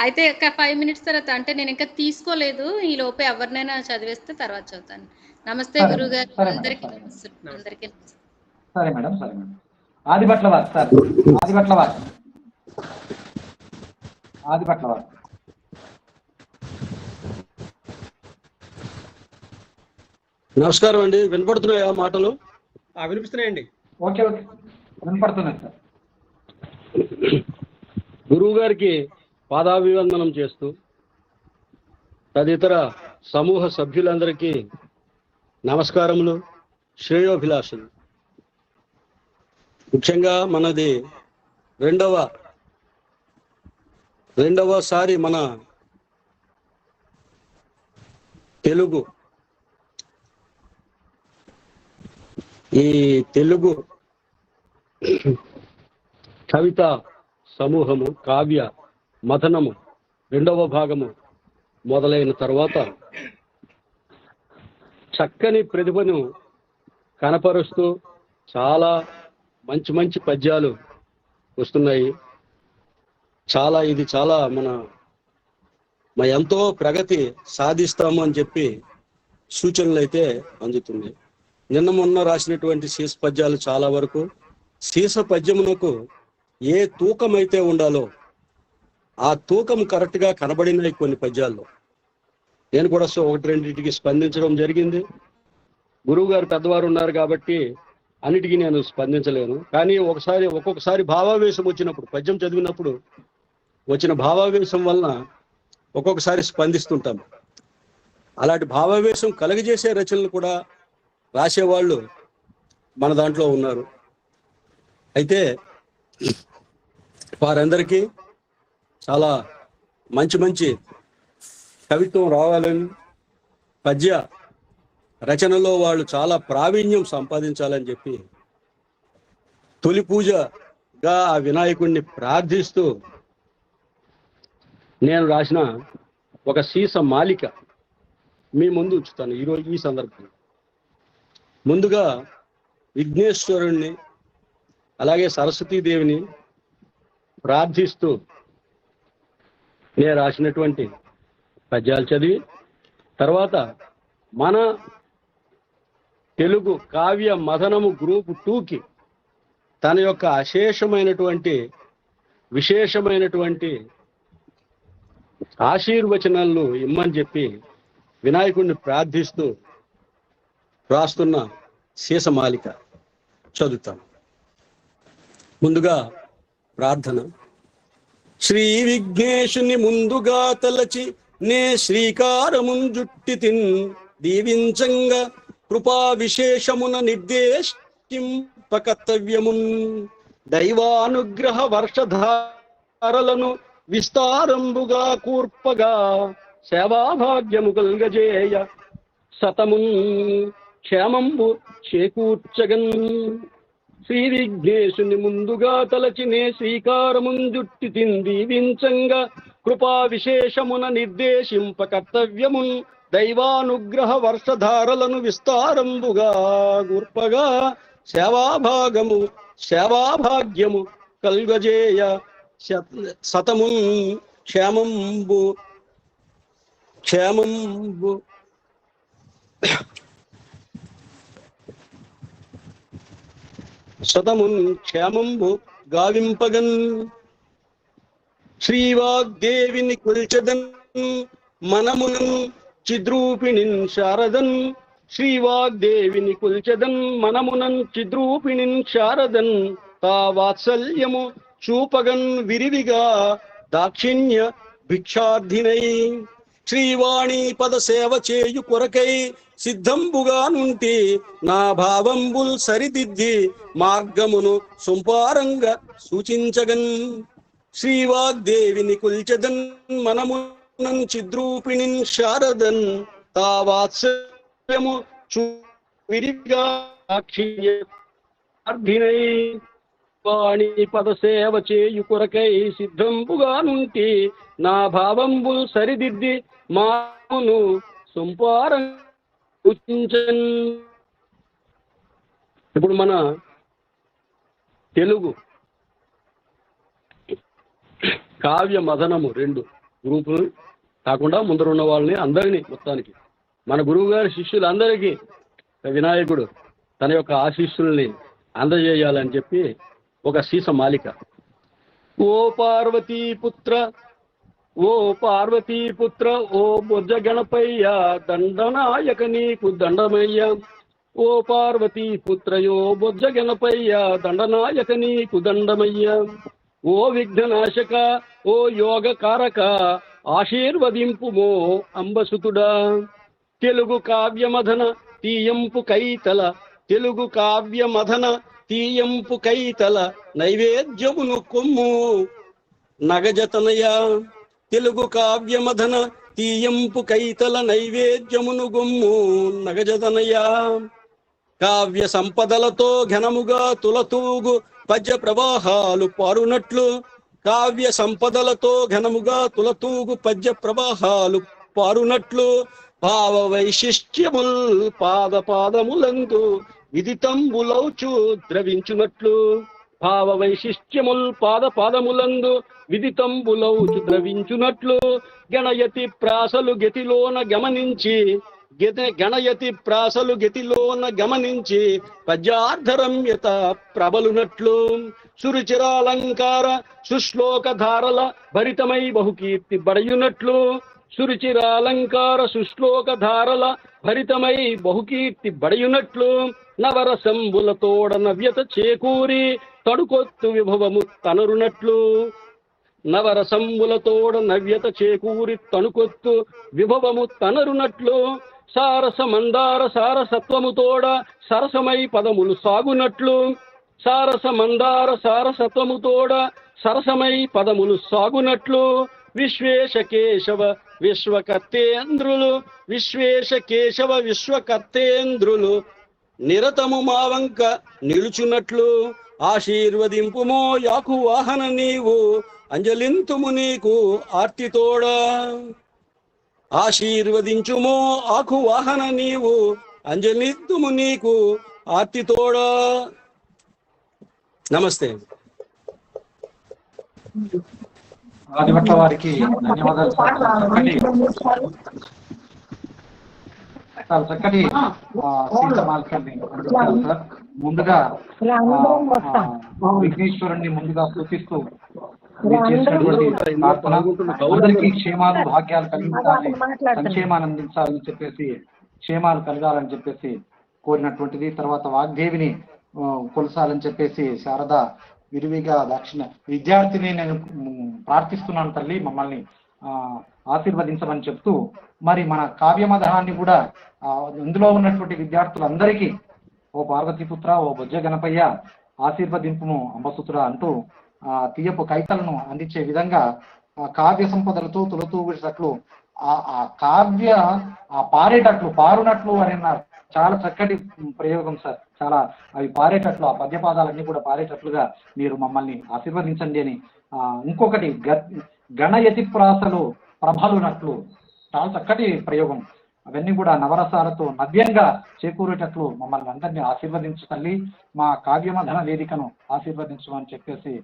అయితే ఒక 5 minutes తర్వాత, అంటే నేను ఇంకా తీసుకోలేదు, ఈ లోపే ఎవరినైనా చదివేస్తే తర్వాత చదువుతాను. నమస్తే గురువు గారు, అందరికీ అందరికీ సరే మేడం. సరే మేడం. ఆదిభట్ల వారు సార్, ఆదిభట్ల వారు. నమస్కారం అండి, వినపడుతున్నాయా మాటలు? వినిపిస్తున్నాయండి. ఓకే ఓకే, వినపడుతున్నాయి సార్. గురువు గారికి పాదాభివందనం చేస్తూ తదితర సమూహ సభ్యులందరికీ నమస్కారములు, శ్రేయోభిలాషులు. ముఖ్యంగా మనది రెండవసారి మన తెలుగు కవిత సమూహము కావ్య మథనము రెండవ భాగము మొదలైన తర్వాత చక్కని ప్రతిభను కనపరుస్తూ చాలా మంచి పద్యాలు వస్తున్నాయి. ఇది చాలా మన ఎంతో ప్రగతి సాధిస్తాము అని చెప్పి సూచనలు అయితే అందుతుంది. నిన్న మొన్న రాసినటువంటి సీస పద్యాలు చాలా వరకు సీస పద్యమునకు ఏ తూకం అయితే ఉండాలో ఆ తూకం కరెక్ట్గా కనబడినాయి కొన్ని పద్యాల్లో. నేను కూడా 1-2 స్పందించడం జరిగింది. గురువు గారు పెద్దవారు ఉన్నారు కాబట్టి అన్నిటికీ నేను స్పందించలేను. కానీ ఒక్కొక్కసారి భావావేశం వచ్చినప్పుడు, పద్యం చదివినప్పుడు వచ్చిన భావావేశం వలన ఒక్కొక్కసారి స్పందిస్తుంటాం. అలాంటి భావావేశం కలుగజేసే రచనలు కూడా రాసేవాళ్ళు మన దాంట్లో ఉన్నారు. అయితే వారందరికీ చాలా మంచి కవిత్వం రావాలని, పద్య రచనలో వాళ్ళు చాలా ప్రావీణ్యం సంపాదించాలని చెప్పి తొలి పూజగా ఆ వినాయకుడిని ప్రార్థిస్తూ నేను రాసిన ఒక సీస మాలిక మీ ముందు ఉంచుతాను ఈరోజు ఈ సందర్భంగా. ముందుగా విఘ్నేశ్వరుణ్ణి అలాగే సరస్వతీదేవిని ప్రార్థిస్తూ నేను రాసినటువంటి పద్యాలు చదివి తర్వాత మన తెలుగు కావ్య మదనము గ్రూప్ 2కి తన యొక్క విశేషమైనటువంటి ఆశీర్వచనాలను ఇమ్మని చెప్పి వినాయకుడిని ప్రార్థిస్తూ రాస్తున్న సీసమాలిక చదువుతాను. ముందుగా ప్రార్థన. శ్రీ విఘ్నేశుని ముందుగా తలచి నే శ్రీకారమున్ జుట్టి తిన్ దీవించంగా కృపా విశేషమున నిర్దేశింపకర్తవ్యమున్ దైవానుగ్రహ వర్షధారలను విస్తారంబుగా కూర్పగా సేవాభాగ్యము కల్గజేయ సతమున్ క్షేమంబు చేకూర్చగన్. శ్రీ విఘ్నేశుని ముందుగా తలచినే శ్రీకారమున్ జుట్టి దీవించంగా కృపా విశేషమున నిర్దేశింప కర్తవ్యమున్ దైవానుగ్రహ వర్షధారలను విస్తారంబుగా గుర్పగా సేవాభాగ్యము కల్గజేయ సతమున్ క్షేమంబు సతమున్ క్షేమంబు గావింపగన్. శ్రీవాగ్దేవిని కొల్చెదన్ మనమునన్ చిద్రూపిణిన్ శారదన్. శ్రీవాగ్దేవిని కొల్చెదన్ మనమునన్ చిద్రూపిణిన్ శారదన్. తా వాత్సల్యము చూపగన్ విరివిగా దాక్షిణ్య భిక్షార్థినై. శ్రీవాణి పద సేవ చేయు కొరకై సిద్ధంబుగా నుంటి నా భావంబుల్ సరిదిద్ది మార్గమును సొంపారంగా సూచించగన్. శ్రీవాగ్దేవిని కొల్చెదన్ మనమునన్ చిద్రూపిణిన్ శారదన్. తా వాత్సల్యము విరివిగా దాక్షిణ్యార్థినై. వాణి పద సేవ చేయు కొరకై సిద్ధంబుగా నుంటి నా భావంబుల్ సరిదిద్ది మార్గమును సొంపారంగా సూచించన్. ఇప్పుడు మన తెలుగు కావ్య మదనము 2 గ్రూపులు కాకుండా ముందరున్న వాళ్ళని అందరినీ మొత్తానికి మన గురువు గారి శిష్యులందరికీ వినాయకుడు తన యొక్క ఆశీస్సుల్ని అందజేయాలని చెప్పి ఒక సీసమాలిక. ఓ పార్వతీపుత్ర ఓ బొజ్జ గణపయ్య దండనాయక నీకు దండమయ్య. ఓ పార్వతీపుత్ర ఓ బొజ్జ గణపయ్య దండనాయక నీకు దండమయ్య. ఓ విఘ్ననాశక ఓ యోగకారక ఆశీర్వదింపుమో అంబసుతుడా. తెలుగు కావ్యమధన తీయంపు కైతల నైవేద్యమును కొమ్ము నగజతనయ. తెలుగు కావ్యమధన తీయంపు కైతల నైవేద్యమును గొమ్ము నగజతనయ. కావ్య సంపదలతో ఘనముగా తులతూగు పద్య ప్రవాహాలు పారునట్లు. కావ్య సంపదలతో ఘనముగా తులతూగు పద్య ప్రవాహాలు పారునట్లు. భావ వైశిష్ట్యముల్ పాదములందు విదితంబులౌచు ద్రవించునట్లు. భావ వైశిష్ట్యముల్ పాదములందు విదితంబులౌచు ద్రవించునట్లు. గణయతి ప్రాసలు గమనించి పద్యార్ధరమ్యత ప్రబలునట్లు. సురుచిరాలంకార సుశ్లోకధారల భరితమై బహుకీర్తి బడయునట్లు. నవరసంబులతోడ నవ్యత చేకూరి తడుకొత్తు విభవము తనరునట్లు. సారస మందార సారసత్వముతోడ సరసమై పదములు సాగునట్లు. విశ్వేశ కేశవ విశ్వకర్తేంద్రులు నిరతము మావంక నిలుచున్నట్లు. ఆశీర్వదింపుమో యాకు వాహన నీవు అంజలింతుము నీకు ఆర్తితోడా. ఆశీర్వదించుమో ఆకు వాహన నీవు అంజలింతుము నీకు ఆర్తితోడా. నమస్తే. ఆదిభట్ల వారికి ధన్యవాదాలు. చాలా చక్కటి సీతమాల్కల్ని అందించారు సార్. ముందుగా విఘ్నేశ్వరుణ్ణి ముందుగా సూచిస్తూ మీరు చేసినటువంటి ప్రార్థన అందరికీ క్షేమాలు భాగ్యాలు కలిగించాలి, సంక్షేమాన్ని అందించాలని చెప్పేసి, క్షేమాలు కలగాలని చెప్పేసి కోరినటువంటిది. తర్వాత వాగ్దేవిని కొలసాలని చెప్పేసి శారద విరివిగా దక్షిణ విద్యార్థిని నేను ప్రార్థిస్తున్నాను తల్లి, మమ్మల్ని ఆశీర్వదించమని చెప్తూ, మరి మన కావ్యమదహాన్ని కూడా ఇందులో ఉన్నటువంటి విద్యార్థులందరికీ ఓ పార్వతీపుత్ర, ఓ బొజ్జ గణపయ్య ఆశీర్వదింపుము అంబసుతురా అంటూ తీయపు కైతలను అందించే విధంగా కావ్య సంపదలతో తులతూగినట్లు ఆ కావ్య పారేటట్లు, పారునట్లు అని అన్నారు. చాలా చక్కటి ప్రయోగం సార్. చాలా అవి పారేటట్లు, ఆ పద్యపాదాలన్నీ కూడా పారేటట్లుగా మీరు మమ్మల్ని ఆశీర్వదించండి అని. ఇంకొకటి గణయతి ప్రాసలు ప్రభలునట్లు, చాలా చక్కటి ప్రయోగం. అవన్నీ కూడా నవరసాలతో నవ్యంగా చేకూరేటట్లు మమ్మల్ని అందరినీ ఆశీర్వదించండి, మా కావ్యమధన వేదికను ఆశీర్వదించమని చెప్పేసి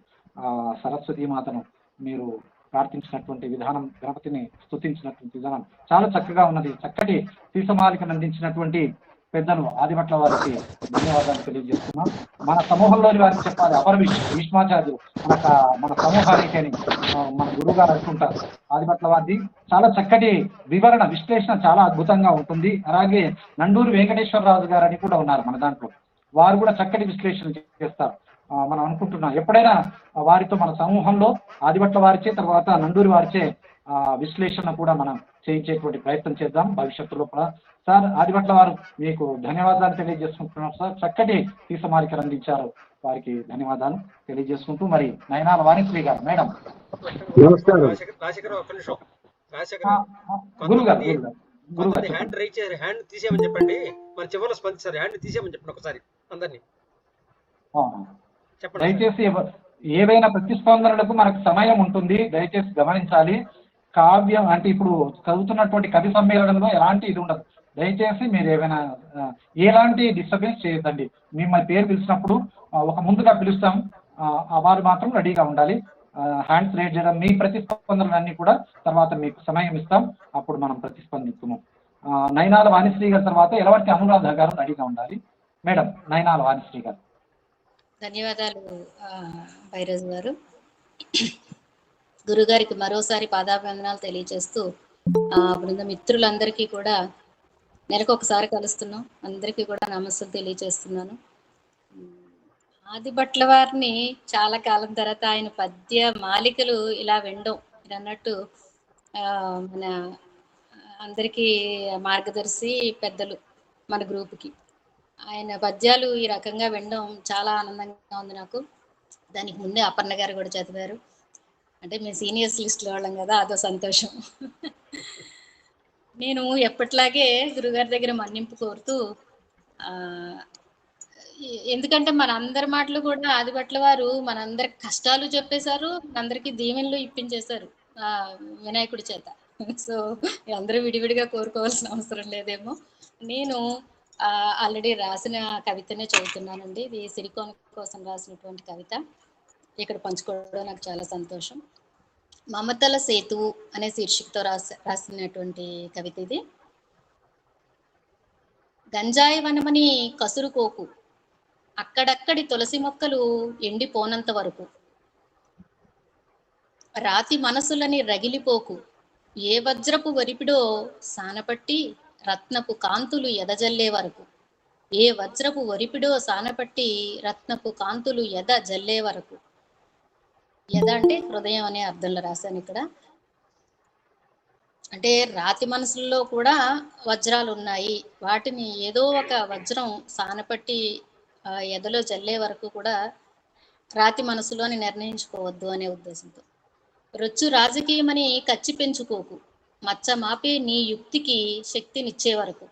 సరస్వతీ మాతను మీరు ప్రార్థించినటువంటి విధానం, గణపతిని స్తుతించినటువంటి విధానం చాలా చక్కగా ఉన్నది. చక్కటి సీసమాలికను అందించినటువంటి పెద్దలు ఆదిభట్ల వారికి ధన్యవాదాలు తెలియజేస్తున్నాం. మన సమూహంలోని వారికి చెప్పాలి, అపర భీష్మాచార్యులు మన సమూహానికి అని మన గురువు గారు అనుకుంటారు. ఆదిభట్ల వారిది చాలా చక్కటి వివరణ, విశ్లేషణ చాలా అద్భుతంగా ఉంటుంది. అలాగే నండూరు వెంకటేశ్వరరాజు గారు అని కూడా ఉన్నారు మన దాంట్లో, వారు కూడా చక్కటి విశ్లేషణ చేస్తారు. మనం అనుకుంటున్నాం ఎప్పుడైనా వారితో మన సమూహంలో ఆదిభట్ల వారిచే, తర్వాత నండూరి వారిచే విశ్లేషణ కూడా మనం చేయించేటువంటి ప్రయత్నం చేద్దాం భవిష్యత్తులో కూడా. సార్, ఆదిభట్ల వారు మీకు ధన్యవాదాలు తెలియజేసుకుంటున్నాం సార్. చక్కటి సీసమాలికలు అందించారు, వారికి ధన్యవాదాలు తెలియజేసుకుంటూ, మరి నయనాల వాణిశ్రీ గారు మేడం. హ్యాండ్ తీసేయమని చెప్పండి, మన చివరిలో స్పందిస్తారు. హ్యాండ్ తీసేయమని చెప్పండి ఒకసారి అందరినీ. దయచేసి ఏవైనా ప్రతిస్పందనలకు మనకు సమయం ఉంటుంది, దయచేసి గమనించాలి. కావ్యం అంటే ఇప్పుడు చదువుతున్నటువంటి కవి సమ్మేళనంలో ఎలాంటి ఇది ఉండదు. దయచేసి మీరు ఏమైనా ఎలాంటి డిస్టర్బెన్స్ చేయొద్దండి. మిమ్మల్ని పేరు పిలిచినప్పుడు ఒక ముందుగా పిలుస్తాం, వారు మాత్రం రెడీగా ఉండాలి. హ్యాండ్స్ రేజ్ చేయడం, మీ ప్రతిస్పందనలన్నీ కూడా తర్వాత మీకు సమయం ఇస్తాం, అప్పుడు మనం ప్రతిస్పందిస్తాము. నయనాల వాణిశ్రీ గారి తర్వాత ఎలవర్తి అనురాధ గారు రెడీగా ఉండాలి. మేడం నయనాల వాణిశ్రీ గారు. ధన్యవాదాలు భైరజ్ గారు. గురుగారికి మరోసారి పాదాభివందనాలు తెలియజేస్తూ, బృంద మిత్రులందరికీ కూడా నెలకు ఒకసారి కలుస్తున్నాం, అందరికీ కూడా నమస్సులు తెలియజేస్తున్నాను. ఆదిభట్ల వారిని చాలా కాలం తర్వాత ఆయన పద్య మాలికలు ఇలా వినడం, మీరు అన్నట్టు మన అందరికీ మార్గదర్శి పెద్దలు మన గ్రూప్కి ఆయన పద్యాలు ఈ రకంగా వినడం చాలా ఆనందంగా ఉంది నాకు. దానికి ముందే అపర్ణ గారు కూడా చదివారు, అంటే మేము సీనియర్స్ లిస్ట్లో వాళ్ళం కదా, అదో సంతోషం. నేను ఎప్పట్లాగే గురుగారి దగ్గర మన్నింపు కోరుతూ, ఎందుకంటే మన అందరి మాటలు కూడా ఆదిభట్ల వారు మనందరి కష్టాలు చెప్పేశారు, మనందరికీ దీవెనలు ఇప్పించేశారు వినాయకుడి చేత. సో అందరూ విడివిడిగా కోరుకోవాల్సిన అవసరం లేదేమో. నేను ఆల్రెడీ రాసిన కవితనే చదువుతున్నానండి. ఇది సిరికోన కోసం రాసినటువంటి కవిత, ఇక్కడ పంచుకోవడం నాకు చాలా సంతోషం. మమతల సేతువు అనే శీర్షికతో రాసినటువంటి కవిత ఇది. గంజాయి వనమని కసురుకోకు, అక్కడక్కడి తులసి మొక్కలు ఎండిపోనంత వరకు, రాతి మనసులని రగిలిపోకు, ఏ వజ్రపు వరిపిడో సానపట్టి రత్నపు కాంతులు ఎదజల్లే వరకు, ఏ వజ్రపు వరిపిడో సానపట్టి రత్నపు కాంతులు ఎద జల్లే వరకు. ఎద అంటే హృదయం అనే అర్థంలో రాశాను ఇక్కడ. అంటే రాతి మనసుల్లో కూడా వజ్రాలు ఉన్నాయి, వాటిని ఏదో ఒక వజ్రం సానపట్టి ఎదలో జల్లే వరకు కూడా రాతి మనసులోని నిర్ణయించుకోవద్దు అనే ఉద్దేశంతో. రొచ్చు రాజకీయమని కచ్చి పెంచుకోకు, మచ్చ మాపే నీ యుక్తికి శక్తినిచ్చే వరకు,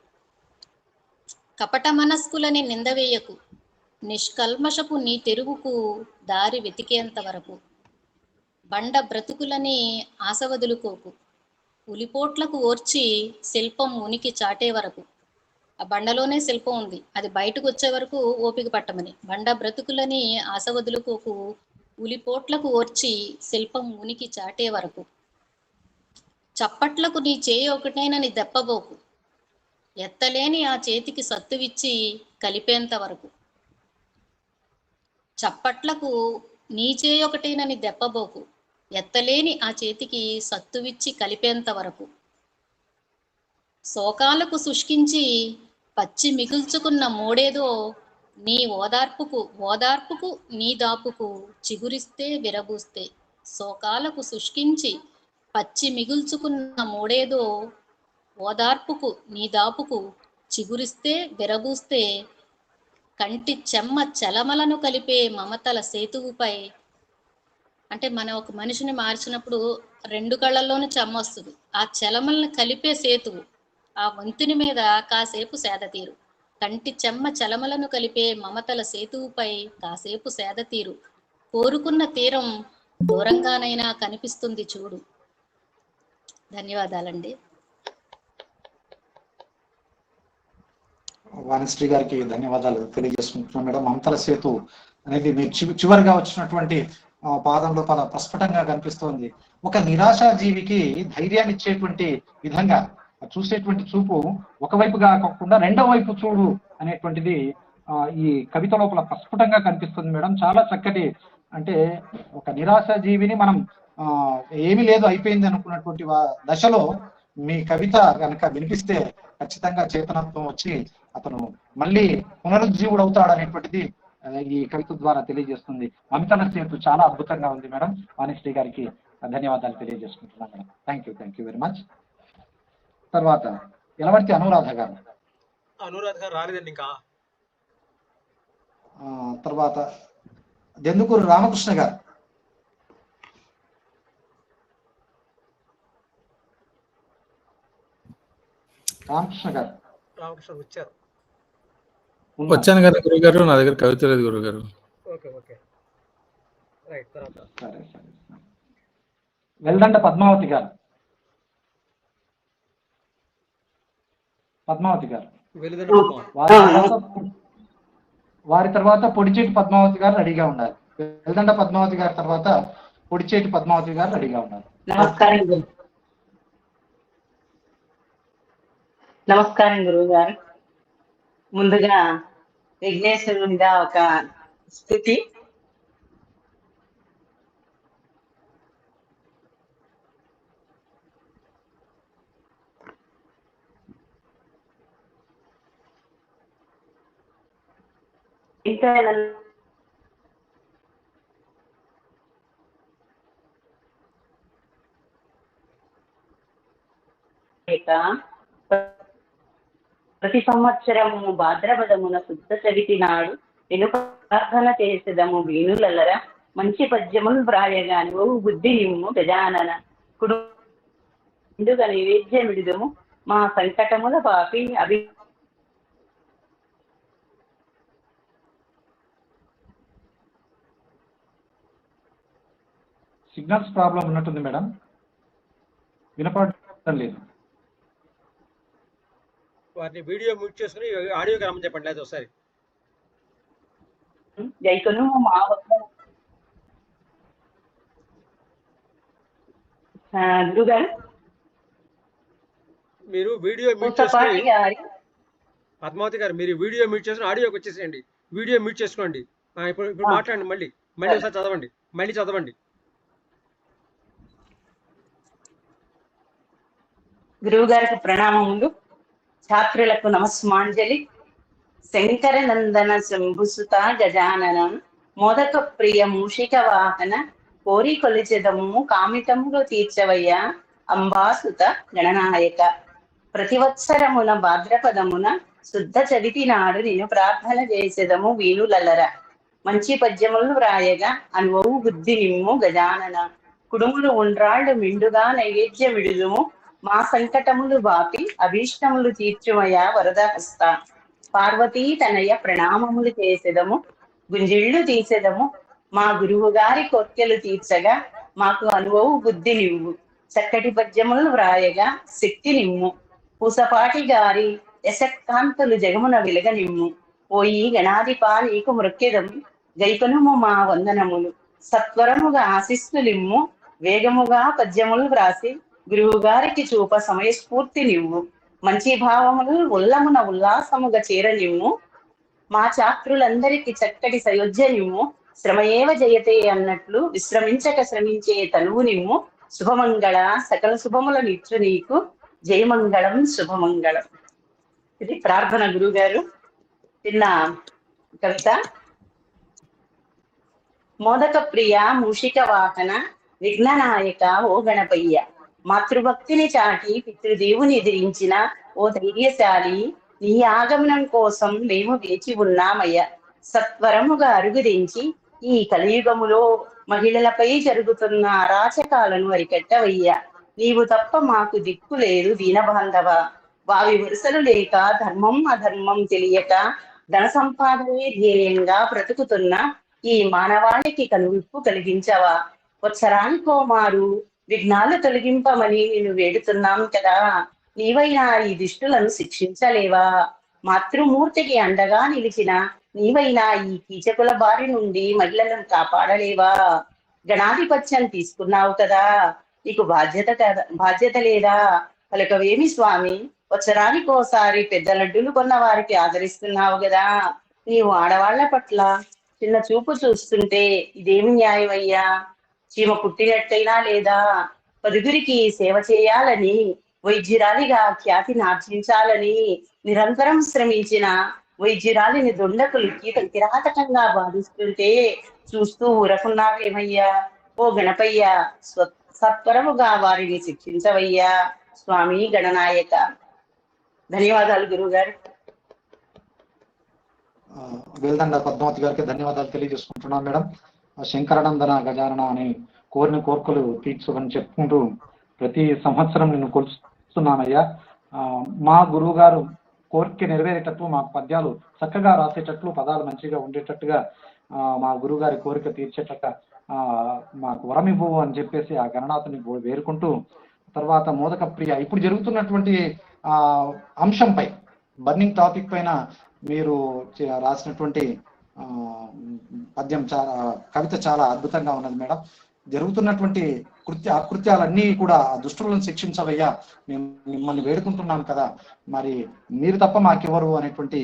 కపట మనస్కులని నిందవేయకు, నిష్కల్మషపు నీ తెరుగుకు దారి వెతికేంత వరకు, బండ బ్రతుకులని ఆశ వదులుకోకు, ఉలిపోట్లకు ఓర్చి శిల్పం ఉనికి చాటే వరకు. ఆ బండలోనే శిల్పం ఉంది, అది బయటకు వచ్చే వరకు ఓపిక పట్టమని. బండ బ్రతుకులని ఆశ వదులుకోకు, ఉలిపోట్లకు ఓర్చి శిల్పం ఉనికి చాటే వరకు, చప్పట్లకు నీ చేయి ఒకటేనని దెప్పబోకు, ఎత్తలేని ఆ చేతికి సత్తువిచ్చి కలిపేంత వరకు. చప్పట్లకు నీ చేయొకటేనని దెప్పబోకు, ఎత్తలేని ఆ చేతికి సత్తువిచ్చి కలిపేంత వరకు. శోకాలకు శుష్కించి పచ్చి మిగుల్చుకున్న మోడేదో నీ ఓదార్పుకు నీ దాపుకు చిగురిస్తే విరబూస్తే. శోకాలకు శుష్కించి పచ్చి మిగుల్చుకున్న మోడేదో ఓదార్పుకు నీ దాపుకు చిగురిస్తే విరబూస్తే. కంటి చెమ్మ చలమలను కలిపే మమతల సేతువుపై. అంటే మనం ఒక మనిషిని మార్చినప్పుడు 2 కళ్ళల్లోనూ చెమ్మ వస్తుంది. ఆ చలమలను కలిపే సేతువు, ఆ వంతుని మీద కాసేపు సేద తీరు. కంటి చెమ్మ చలమలను కలిపే మమతల సేతువుపై కాసేపు సేద తీరు. కోరుకున్న తీరం దూరంగానైనా కనిపిస్తుంది చూడు. ధన్యవాదాలండి. వాణిశ్రీ గారికి ధన్యవాదాలు తెలియజేసుకుంటున్నాం మేడం. మమతల సేతు అనేది మీరు చివరిగా వచ్చినటువంటి పాదంలో ప్రస్ఫుటంగా కనిపిస్తోంది. ఒక నిరాశా జీవికి ధైర్యాన్ని ఇచ్చేటువంటి విధంగా చూసేటువంటి చూపు ఒకవైపుగా కాకుండా రెండవ వైపు చూడు అనేటువంటిది ఈ కవిత లోపల ప్రస్ఫుటంగా కనిపిస్తుంది మేడం. చాలా చక్కటి, అంటే ఒక నిరాశా జీవిని మనం ఏమీ లేదు అయిపోయింది అనుకున్నటువంటి దశలో మీ కవిత కనుక వినిపిస్తే ఖచ్చితంగా చేతనత్వం వచ్చి అతను మళ్ళీ పునరుజ్జీవుడు అవుతాడు అనేటువంటిది ఈ కవిత ద్వారా తెలియజేస్తుంది. మమతల సేతు చాలా అద్భుతంగా ఉంది మేడం. వాణిశ్రీ గారికి ధన్యవాదాలు తెలియజేసుకుంటున్నాను madam. Thank you very much. తర్వాత ఎలవర్తి అనురాధ గారు. రాలేదండి ఇంకా. తర్వాత దెందుకూరు రామకృష్ణ గారు. రామకృష్ణ వచ్చారు. వచ్చాను కదా గురువు గారు, నా దగ్గర కవిత లేదు గురువు గారు. వెల్దండ పద్మావతి గారు. వారి తర్వాత పొడిచేటి పద్మావతి గారు రెడీగా ఉన్నారు. వెల్దండ పద్మావతి గారి తర్వాత పొడిచేటి పద్మావతి గారు రెడీగా ఉన్నారు. నమస్కారం గురువు గారు. ముందుగా విఘ్నేశ్వరుడి మీద ఒక స్తుతి. ఇంకా ప్రతి సంవత్సరము భాద్రపదమున శుద్ధ చవితి నాడు నేను ప్రార్థన చేసేదము వీణులల్లరా. మంచి పద్యములు వ్రాయగాని ఓ బుద్ధి నిమ్ము గజానన. కుడుగా నైవేద్యం విడుదము మా సంకటముల పాపి అభి. సిగ్నల్స్ ప్రాబ్లం ఉన్నట్టుంది మేడం, వినపడటం లేదు. వారిని వీడియో మ్యూట్ చేసుకుని ఆడియోకి రమ్మని చెప్పండి. లేదు ఒకసారి మీరు వీడియో మ్యూట్ చేసుకుని, పద్మావతి గారు మీరు వీడియో మ్యూట్ చేసుకుని ఆడియోకి వచ్చేసేయండి. వీడియో మ్యూట్ చేసుకోండి. ఇప్పుడు మాట్లాడండి. మళ్ళీ ఒకసారి చదవండి. గురువు గారికి ప్రణామములు. ఛాత్రులకు నమస్మాంజలి. శంకర నందన శంభుసుత గజాననం మోదక ప్రియ మూషిక వాహన కోరి కొలిచెదము కామితములు తీర్చవయ్యా అంబాసుత గణనాయక. ప్రతివత్సరమున భాద్రపదమున శుద్ధ చవితి నాడు నేను ప్రార్థన చేసేదము వీణులల్లర. మంచి పద్యములు వ్రాయగా అనువవు బుద్ధి నిమ్ము గజానన. కుడుములు ఉండ్రాళ్ళు మిండుగా నైవేద్యం విడుదుము మా సంకటములు బాపి అభీష్టములు తీర్చుమయా వరదహస్త. పార్వతీ తనయ ప్రణామములు చేసేదము గుంజిళ్ళు తీసేదము మా గురువు గారి కోర్కెలు తీర్చగా మాకు అనువవు బుద్ధి నిమ్ము. చక్కటి పద్యములు వ్రాయగా శక్తి నిమ్ము. పూసపాటి గారి యశకాంతులు జగమున వెలుగ నిమ్ము. పోయి గణాధిపా నీకు మృక్కెదము గైకొనుము మా వందనములు. సత్వరముగా ఆశిస్తులిమ్ము వేగముగా పద్యములు వ్రాసి గురువు గారికి చూప సమయస్ఫూర్తి నివ్వు. మంచి భావములు ఉల్లమున ఉల్లాసముగా చేరనిమ్ము. మా చాత్రులందరికీ చక్కటి సయోధ్యనిమ్ము. శ్రమయేవ జయతే అన్నట్లు విశ్రమించక శ్రమించే తనువు నిమ్ము. శుభమంగళ సకల శుభముల నిచ్చు నీకు, జయమంగళం శుభమంగళం. ఇది ప్రార్థన గురువు గారు. చిన్న కవిత. మోదక ప్రియ మూషిక వాహన విఘ్ననాయక ఓ గణపయ్య, మాతృభక్తిని చాటి పితృదేవుని ఎదిరించిన ఓ ధైర్యశాలి, నీ ఆగమనం కోసం మేము వేచి ఉన్నామయ్య. సత్వరముగా అరుగుదించి ఈ కలియుగములో మహిళలపై జరుగుతున్న అరాచకాలను అరికట్టవయ్యా. నీవు తప్ప మాకు దిక్కు లేదు దీనబాంధవ. వావి వరుసలు లేక ధర్మం అధర్మం తెలియక ధన సంపాదనే ధ్యేయంగా బ్రతుకుతున్న ఈ మానవాళికి కనువిప్పు కలిగించవా. వచ్చరానికో మారు విఘ్నాలు తొలగింపమని నిన్ను వేడుతున్నాం కదా. నీవైనా ఈ దుష్టులను శిక్షించలేవా. మాతృమూర్తికి అండగా నిలిచిన నీవైనా ఈ కీచకుల బారి నుండి మహిళలను కాపాడలేవా. గణాధిపత్యం తీసుకున్నావు కదా, నీకు బాధ్యత లేదా. పలకవేమి స్వామి, వచ్చరానికోసారి పెద్ద లడ్డులు కొన్న వారికి ఆదరిస్తున్నావు కదా. నీవు ఆడవాళ్ల పట్ల చిన్న చూపు చూస్తుంటే ఇదేమి న్యాయమయ్యా. చీమ పుట్టినట్టయినా లేదా. పదుగురికి సేవ చేయాలని, వైద్యురాలిగా ఖ్యాతిని ఆర్జించాలని నిరంతరం శ్రమించిన వైద్యురాలిని దొండకులు కిరాతకంగా బాధిస్తుంటే చూస్తూ ఊరకున్నావేమయ్యా. ఓ గణపయ్య, సత్వరముగా వారిని శిక్షించవయ్యా స్వామి గణనాయక. ధన్యవాదాలు గురువు గారు. వేల్దండ పద్మావతి గారికి ధన్యవాదాలు తెలియజేసుకుంటున్నాను మేడం. శంకరనందన గజానన అని కోరిన కోర్కలు తీర్చుకొని చెప్పుకుంటూ ప్రతి సంవత్సరం నిన్ను కొలుస్తున్నానయ్యా. మా గురువు గారు కోరిక నెరవేరేటట్లు, మా పద్యాలు చక్కగా రాసేటట్లు, పదాలు మంచిగా ఉండేటట్టుగా మా గురువు గారి కోరిక తీర్చేటట్టుగా మాకు వరమివ్వు అని చెప్పేసి ఆ గణనాథుని వేరుకుంటూ, తర్వాత మోదక ప్రియ ఇప్పుడు జరుగుతున్నటువంటి అంశంపై, బర్నింగ్ టాపిక్ పైన మీరు రాసినటువంటి పద్యం కవిత చాలా అద్భుతంగా ఉన్నది మేడం. జరుగుతున్నటువంటి అకృత్యాలన్నీ కూడా దుష్టులను శిక్షించవయ్యా, మేము మిమ్మల్ని వేడుకుంటున్నాం కదా, మరి మీరు తప్ప మాకెవరు అనేటువంటి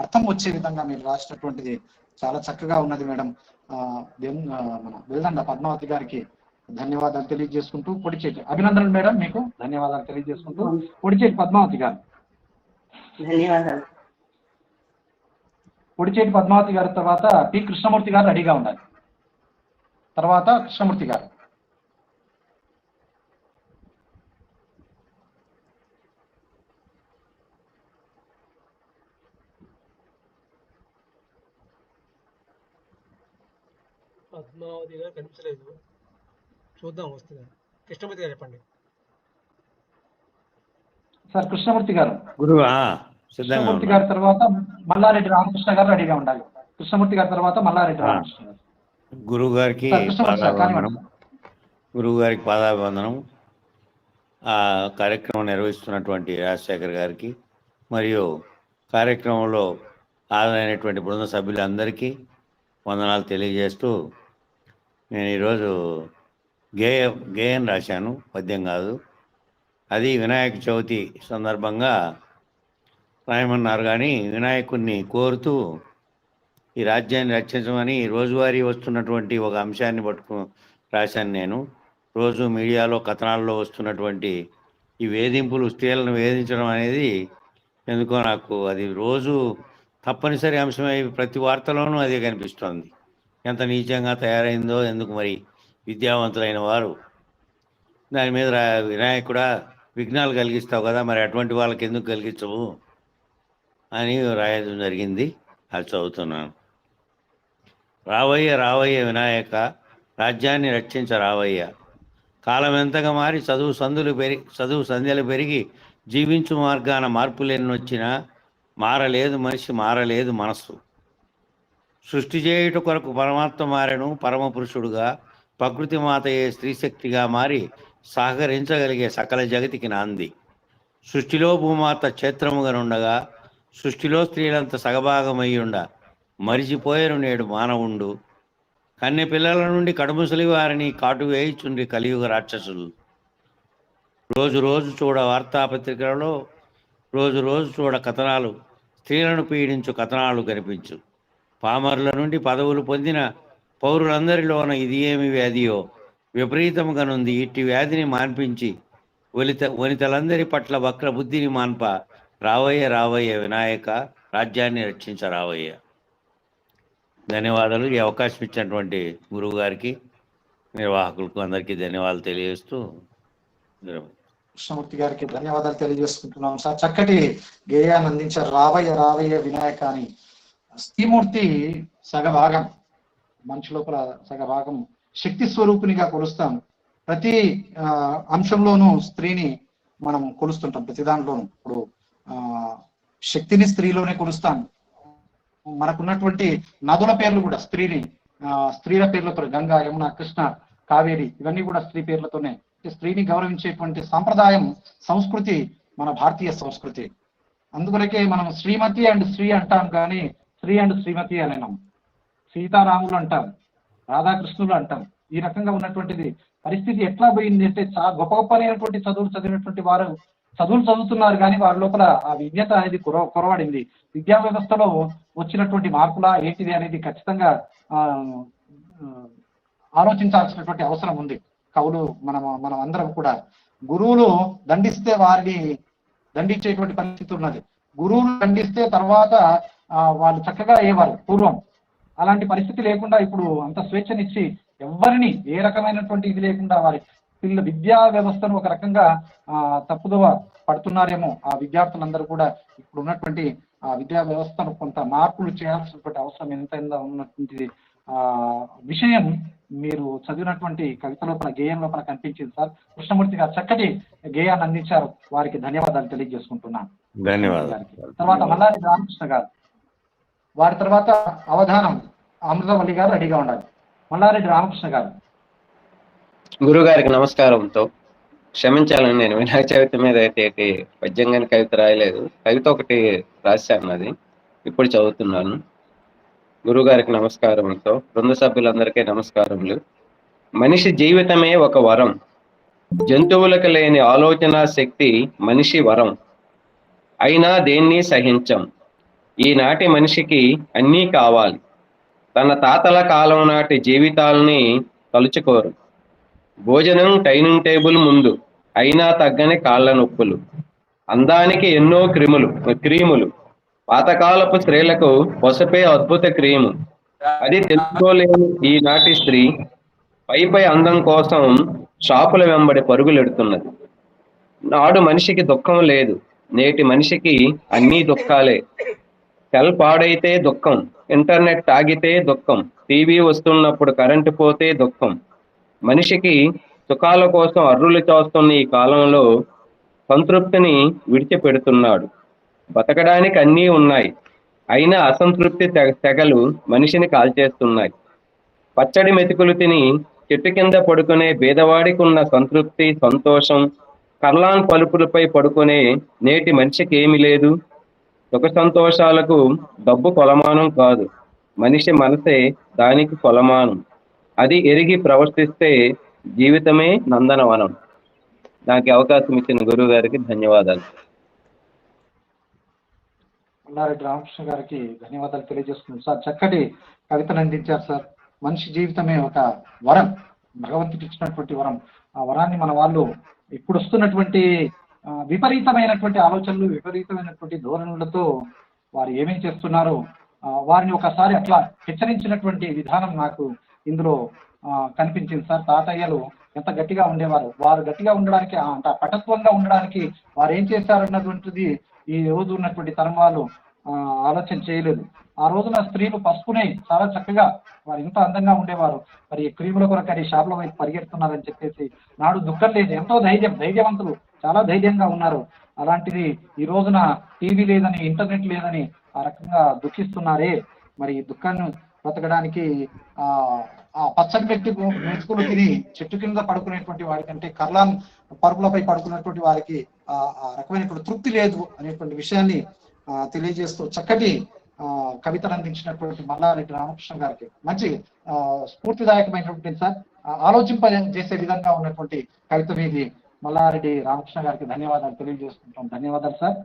అర్థం వచ్చే విధంగా మీరు రాసినటువంటిది చాలా చక్కగా ఉన్నది మేడం. మన వెల్దండ పద్మావతి గారికి ధన్యవాదాలు తెలియజేసుకుంటూ, పొడిచేటి అభినందనలు మేడం, మీకు ధన్యవాదాలు తెలియజేసుకుంటూ పొడిచేటి పద్మావతి గారు. ధన్యవాదాలు. పొడిచేటి పద్మావతి గారి తర్వాత పి కృష్ణమూర్తి గారు రెడీగా ఉండాలి. తర్వాత కృష్ణమూర్తి గారు. పద్మావతి గారు కనిపించలేదు, చూద్దాం వస్తుందా. కృష్ణమూర్తి గారు చెప్పండి సార్. కృష్ణమూర్తి గారు. కృష్ణమూర్తి గారి తర్వాత మల్లారెడ్డి రామకృష్ణ గారు రెడీగా ఉండాలి. కృష్ణమూర్తి గారి తర్వాత మల్లారెడ్డి రామకృష్ణ గారు. గురువు గారికి పాదాభివందనం. ఆ కార్యక్రమం నిర్వహిస్తున్నటువంటి రాజశేఖర్ గారికి మరియు కార్యక్రమంలో హాజరైనటువంటి బృంద సభ్యులందరికీ వందనాలు తెలియజేస్తూ, నేను ఈరోజు గేయం రాశాను, పద్యం కాదు. అది వినాయక చవితి సందర్భంగా రాయమన్నారు, కానీ వినాయకుడిని కోరుతూ ఈ రాజ్యాన్ని రక్షించమని రోజువారీ వస్తున్నటువంటి ఒక అంశాన్ని రాశాను నేను. రోజు మీడియాలో కథనాల్లో వస్తున్నటువంటి ఈ వేధింపులు, స్త్రీలను వేధించడం అనేది ఎందుకో నాకు అది రోజు తప్పనిసరి అంశమై ప్రతి వార్తలోనూ అదే కనిపిస్తోంది. ఎంత నీచంగా తయారైందో ఎందుకు. మరి విద్యావంతులైన వారు దాని మీద వినాయకుడా విఘ్నాలు కలిగిస్తావు కదా, మరి అటువంటి వాళ్ళకి ఎందుకు కలిగించవు అని రాయడం జరిగింది. అది చదువుతున్నాను. రావయ్య రావయ్య వినాయక, రాజ్యాన్ని రక్షించ రావయ్య. కాలం ఎంతగా మారి చదువు సంధ్యలు పెరిగి జీవించు మార్గాన మార్పులెన్నొచ్చినా మారలేదు మనిషి, మారలేదు మనస్సు. సృష్టి చేయుట కొరకు పరమాత్మ మారెను పరమపురుషుడుగా, ప్రకృతి మాతయే స్త్రీశక్తిగా మారి సహకరించగలిగే సకల జగతికి నాంది. సృష్టిలో భూమాత క్షేత్రముగా నుండగా, సృష్టిలో స్త్రీలంత సగభాగమయ్యుండ మరిచిపోయారు నేడు మానవుండు. కన్నె పిల్లల నుండి కడుముసలి వారిని కాటు వేయిచుండ్రి కలియుగ రాక్షసులు. రోజు రోజు చూడ వార్తాపత్రికలలో, రోజు రోజు చూడ కథనాలు, స్త్రీలను పీడించు కథనాలు కనిపించు. పామరుల నుండి పదవులు పొందిన పౌరులందరిలోన ఇది ఏమి వ్యాధియో విపరీతముగానుంది. ఇట్టి వ్యాధిని మాన్పించి వనితలందరి పట్ల వక్ర బుద్ధిని మాన్ప రావయ్య రావయ్య వినాయక, రాజ్యాన్ని రక్షించ రావయ్య. ధన్యవాదాలు. ఈ అవకాశం ఇచ్చినటువంటి గురువు గారికి, నిర్వాహకులకు అందరికీ ధన్యవాదాలు తెలియజేస్తూ కృష్ణమూర్తి గారికి ధన్యవాదాలు తెలియజేసుకుంటున్నాం సార్. చక్కటి గేయాన్ని అందించారు. రావయ్య రావయ్య వినాయక అని. స్త్రీమూర్తి సగభాగం, మనిషి లోపల సగభాగం శక్తి స్వరూపినిగా కొలుస్తాం. ప్రతి అంశంలోనూ స్త్రీని మనం కొలుస్తుంటాం, ప్రతి దాంట్లోనూ. ఇప్పుడు శక్తిని స్త్రీలోనే కొలుస్తాం. మనకున్నటువంటి నదుల పేర్లు కూడా స్త్రీల పేర్లతో, గంగా, యమున, కృష్ణ, కావేరి, ఇవన్నీ కూడా స్త్రీ పేర్లతోనే. స్త్రీని గౌరవించేటువంటి సాంప్రదాయం, సంస్కృతి మన భారతీయ సంస్కృతి. అందువరకే మనం శ్రీమతి అండ్ శ్రీ అంటాం, కానీ శ్రీ అండ్ శ్రీమతి అనేనాం. సీతారాములు అంటాం, రాధాకృష్ణులు అంటాం. ఈ రకంగా ఉన్నటువంటిది పరిస్థితి ఎట్లా పోయింది అంటే, చాలా గొప్ప గొప్పనైనటువంటి చదువులు చదివినటువంటి వారు చదువులు చదువుతున్నారు, కానీ వారి లోపల ఆ విజ్ఞత అనేది కొరవడింది. విద్యా వ్యవస్థలో వచ్చినటువంటి మార్పులా ఏంటిది అనేది ఖచ్చితంగా ఆలోచించాల్సినటువంటి అవసరం ఉంది. కవులు మనం అందరం కూడా గురువులు దండిస్తే వారిని దండించేటువంటి పరిస్థితి ఉన్నది. గురువులు దండిస్తే తర్వాత వాళ్ళు చక్కగా అయ్యేవారు పూర్వం. అలాంటి పరిస్థితి లేకుండా ఇప్పుడు అంత స్వేచ్ఛనిచ్చి ఎవరిని ఏ రకమైనటువంటి ఇది లేకుండా వారి విద్యా వ్యవస్థను ఒక రకంగా తప్పుదోవ పడుతున్నారేమో ఆ విద్యార్థులందరూ కూడా. ఇప్పుడు ఉన్నటువంటి ఆ విద్యా వ్యవస్థను కొంత మార్పులు చేయాల్సినటువంటి అవసరం ఎంతైనా ఉన్నటువంటి విషయం మీరు చదివినటువంటి కవిత లోపల, గేయం లోపల కనిపించింది సార్. కృష్ణమూర్తి గారు చక్కటి గేయాన్ని అందించారు, వారికి ధన్యవాదాలు తెలియజేసుకుంటున్నాను. ధన్యవాదాలు. తర్వాత మల్లారెడ్డి రామకృష్ణ గారు, వారి తర్వాత అవధానం అమృతవల్లి గారు రెడీగా ఉండాలి. మల్లారెడ్డి రామకృష్ణ గారు. గురుగారికి నమస్కారంతో క్షమించాలని, నేను వినాయక చవితి మీద అయితే పద్యంగాని కవిత రాయలేదు. కవిత ఒకటి రాశాను, అది ఇప్పుడు చదువుతున్నాను. గురుగారికి నమస్కారంతో బృంద సభ్యులందరికీ నమస్కారములు. మనిషి జీవితమే ఒక వరం. జంతువులకు లేని ఆలోచన శక్తి మనిషి వరం. అయినా దేన్ని సహించం. ఈనాటి మనిషికి అన్నీ కావాలి. తన తాతల కాలం నాటి జీవితాలని తలుచుకోరు. భోజనం డైనింగ్ టేబుల్ ముందు, అయినా తగ్గని కాళ్ళ నొప్పులు. అందానికి ఎన్నో క్రీములు. పాతకాలపు స్త్రీలకు పసుపే అద్భుత క్రీము. అది తెలుసుకోలేని ఈనాటి స్త్రీ పై అందం కోసం షాపుల వెంబడి పరుగులెడుతున్నది. నాడు మనిషికి దుఃఖం లేదు, నేటి మనిషికి అన్నీ దుఃఖాలే. సెల్ పాడైతే దుఃఖం, ఇంటర్నెట్ ఆగితే దుఃఖం, టీవీ వస్తున్నప్పుడు కరెంటు పోతే దుఃఖం. మనిషికి సుఖాల కోసం అర్రులు చేస్తున్న ఈ కాలంలో సంతృప్తిని విడిచిపెడుతున్నాడు. బతకడానికి అన్నీ ఉన్నాయి, అయినా అసంతృప్తి తెగలు మనిషిని కాల్చేస్తున్నాయి. పచ్చడి మెతుకులు తిని చెట్టు కింద పడుకునే పేదవాడికి ఉన్న సంతృప్తి, సంతోషం కర్లాన్ పలుపులపై పడుకునే నేటి మనిషికి ఏమి లేదు. సుఖ సంతోషాలకు డబ్బు కొలమానం కాదు, మనిషి మనసే దానికి కొలమానం. అది ఎరిగి ప్రవర్తిస్తే జీవితమే నందనవనం. నాకు అవకాశం ఇచ్చిన గురువు గారికి ధన్యవాదాలు. మల్లారెడ్డి రామకృష్ణ గారికి ధన్యవాదాలు తెలియజేస్తున్నాను సార్. చక్కటి కవితను అందించారు సార్. మనిషి జీవితమే ఒక వరం, భగవంతుడికి ఇచ్చినటువంటి వరం. ఆ వరాన్ని మన వాళ్ళు ఇప్పుడు వస్తున్నటువంటి విపరీతమైనటువంటి ఆలోచనలు, విపరీతమైనటువంటి ధోరణులతో వారు ఏమేం చేస్తున్నారో వారిని ఒకసారి అట్లా హెచ్చరించినటువంటి విధానం నాకు ఇందులో కనిపించింది సార్. తాతయ్యలు ఎంత గట్టిగా ఉండేవారు, వారు గట్టిగా ఉండడానికి, అంత పటత్వంగా ఉండడానికి వారు ఏం చేశారన్నటువంటిది ఈ రోజు ఉన్నటువంటి తరం వాళ్ళు ఆలోచన చేయలేదు. ఆ రోజున స్త్రీలు పసుపునే చాలా చక్కగా, వారు ఇంత అందంగా ఉండేవారు. మరి క్రీముల కొరకు అది షాపుల వైపు పరిగెడుతున్నారని చెప్పేసి నాడు దుఃఖం లేదు, ఎంతో ధైర్యవంతులు, చాలా ధైర్యంగా ఉన్నారు. అలాంటిది ఈ రోజున టీవీ లేదని, ఇంటర్నెట్ లేదని ఆ రకంగా దుఃఖిస్తున్నారే. మరి ఈ దుఃఖాన్ని బ్రతకడానికి ఆ పచ్చడి మెతుకులు తిని చెట్టు కింద పడుకునేటువంటి వారికంటే కర్లాన్ పరుపులపై పడుకున్నటువంటి వారికి ఆ రకమైనటువంటి తృప్తి లేదు అనేటువంటి విషయాన్ని తెలియజేస్తూ చక్కటి కవితను అందించినటువంటి మల్లారెడ్డి రామకృష్ణ గారికి మంచి స్ఫూర్తిదాయకమైనటువంటి సార్, ఆలోచింపజేసే విధంగా ఉన్నటువంటి కవిత మీది మల్లారెడ్డి రామకృష్ణ గారికి ధన్యవాదాలు తెలియజేసుకుంటాం. ధన్యవాదాలు సార్.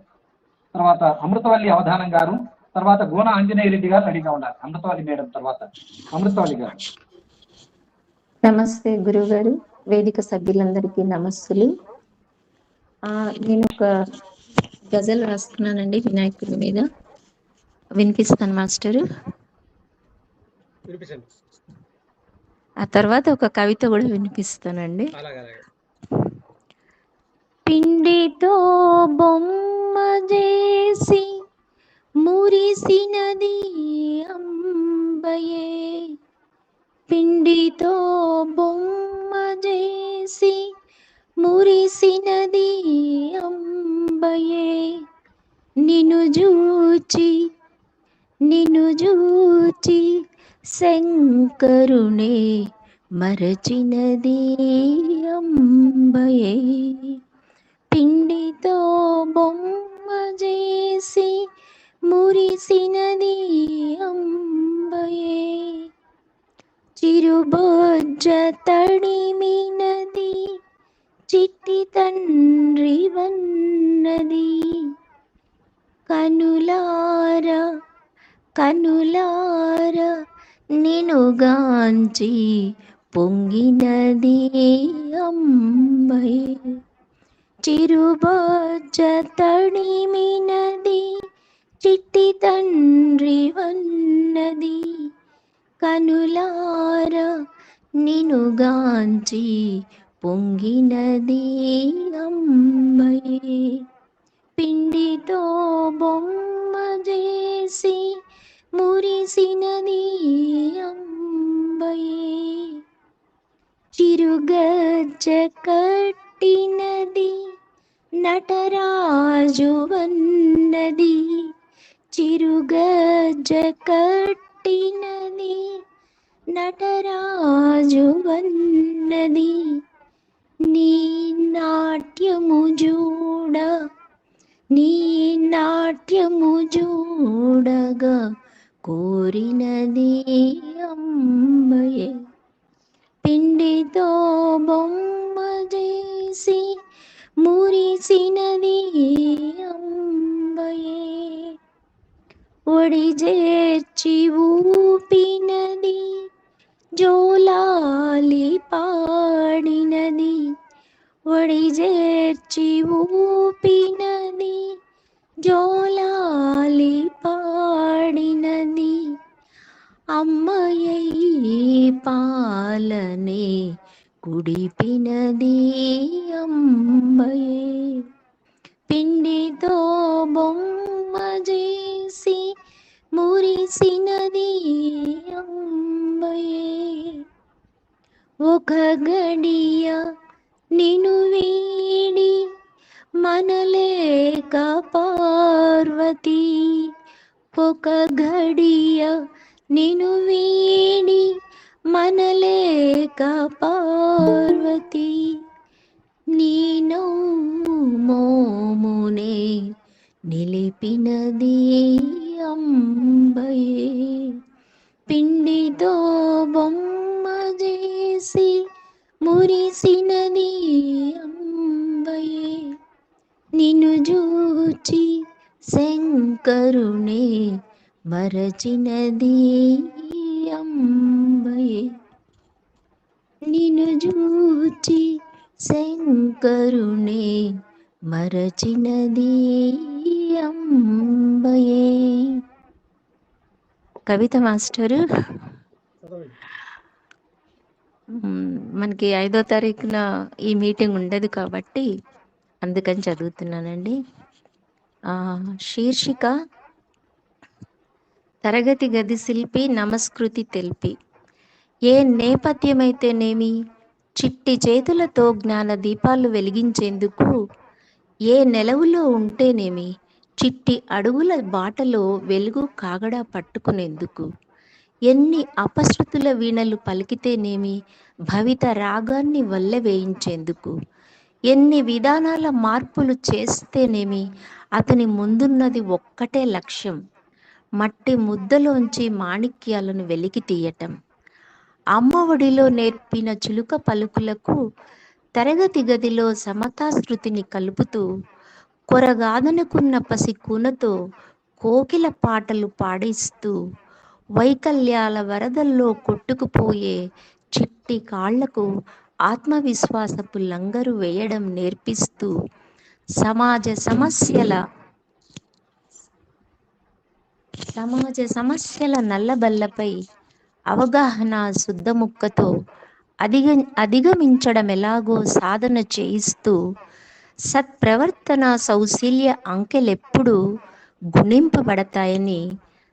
తర్వాత అమృతవల్లి అవధానం గారు, తర్వాత గోన ఆంజనేయ రెడ్డి గారు రెడీగా ఉన్నారు. అమృతవల్లి మేడం తర్వాత అమృతవల్లి గారు. నమస్తే గురువు గారు, వేదిక సభ్యులందరికీ నమస్సులు. నేను ఒక గజల్ రాస్తున్నానండి వినాయకుడి మీద, వినిపిస్తాను మాస్టరు. ఆ తర్వాత ఒక కవిత కూడా వినిపిస్తానండి. పిండితో బొమ్మ చేసి మురిసినది అంబయే, పిండితో బొమ్మ చేసి మురిసినది అంబయే, నిన్ను జూచి శంకరునే మరచినది అంబయే, పిండితో బొమ్మ చేసి మురిసినది అంబయే, చిరుబొజ్జ తడిమినది చిట్టి తండ్రి వన్నది, కనులార నినుగాంచి పొంగినది అంబయే, చిరుబొజ్జ తడిమినది చిట్టి తండ్రి వన్నది, కనులార నినుగాంచి పొంగినది అంబయే, పిండితో బొమ్మ చేసి మురిసినది అంబయే, చిరుగజ్జ కట్టినది నటరాజు వన్నది, చిరుగజ్జ కట్టినది నటరాజు వన్నది, నీ నాట్యము చూడగా కోరినది అంబయే, పిండితో బొమ్మ చేసి మురిసినది అంబయే, ఒడి చేర్చి ఊపినది జోలాలి పాడినది, ఒడి చేర్చి ఊపినది జోలాలి పాడినది, అమ్మయ్య పాలనే కుడిపినది అంబయే, పిండితో బొమ్మ చేసి మురిసినది అంబయే, ఒక గడియ నిను వీడి మనలేక పార్వతి, ఒక గడియ నిను వీడి మనలేక పార్వతి, నీ మోమునే నిలిపినది అంబయే, పిండితో బొమ్మ చేసి మురిసినది అంబయే, నిన్ను జూచి శంకరునే మరచినది అంబయే, నిన్ను జూచి శంకరునే మరచినది అంబయే. కవిత మాస్టరు, మనకి 5వ తారీఖున ఈ మీటింగ్ ఉండదు కాబట్టి అందుకని చదువుతున్నానండి. శీర్షిక తరగతి గది శిల్పి నమస్కృతి తెలిపి, ఏ నేపథ్యమైతేనేమి చిట్టి చేతులతో జ్ఞాన దీపాలు వెలిగించేందుకు, ఏ నెలవులో ఉంటేనేమి చిట్టి అడుగుల బాటలో వెలుగు కాగడా పట్టుకునేందుకు, ఎన్ని అపశృతుల వీణలు పలికితేనేమి భవిత రాగాన్ని వల్లె వేయించేందుకు, ఎన్ని విధానాల మార్పులు చేస్తేనేమి అతని ముందున్నది ఒక్కటే లక్ష్యం, మట్టి ముద్దలోంచి మాణిక్యాలను వెలికి తీయటం. అమ్మ ఒడిలో నేర్పిన చిలుక పలుకులకు తరగతి గదిలో సమతాశృతిని కలుపుతూ కొరగాదనుకున్న పసి కూనతో కోకిల పాటలు పాడిస్తూ వైకల్యాల వరదల్లో కొట్టుకుపోయే చిట్టి కాళ్లకు ఆత్మవిశ్వాసపు లంగరు వేయడం నేర్పిస్తూ సమాజ సమస్యల నల్లబల్లపై అవగాహన శుద్ధముక్కతో అధిగమించడం ఎలాగో సాధన చేయిస్తూ సత్ప్రవర్తన సౌశీల్య అంకెలెప్పుడు గుణింపబడతాయని,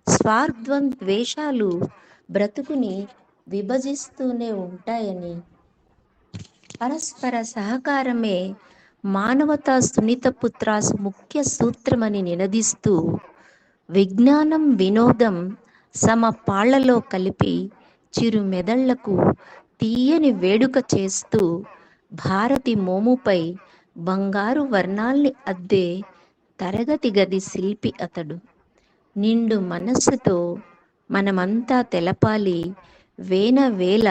స్వార్థం ద్వేషాలు బ్రతుకుని విభజిస్తూనే ఉంటాయని, పరస్పర సహకారమే మానవతా సునీతపు త్రాసు ముఖ్య సూత్రమని నినదిస్తూ విజ్ఞానం వినోదం సమపాళ్లలో కలిపి చిరు మెదళ్లకు తీయని వేడుక చేస్తూ భారతి మోముపై బంగారు వర్ణాల్ని అద్దే తరగతి గది శిల్పి అతడు. నిండు మనస్సుతో మనమంతా తెలపాలి వేల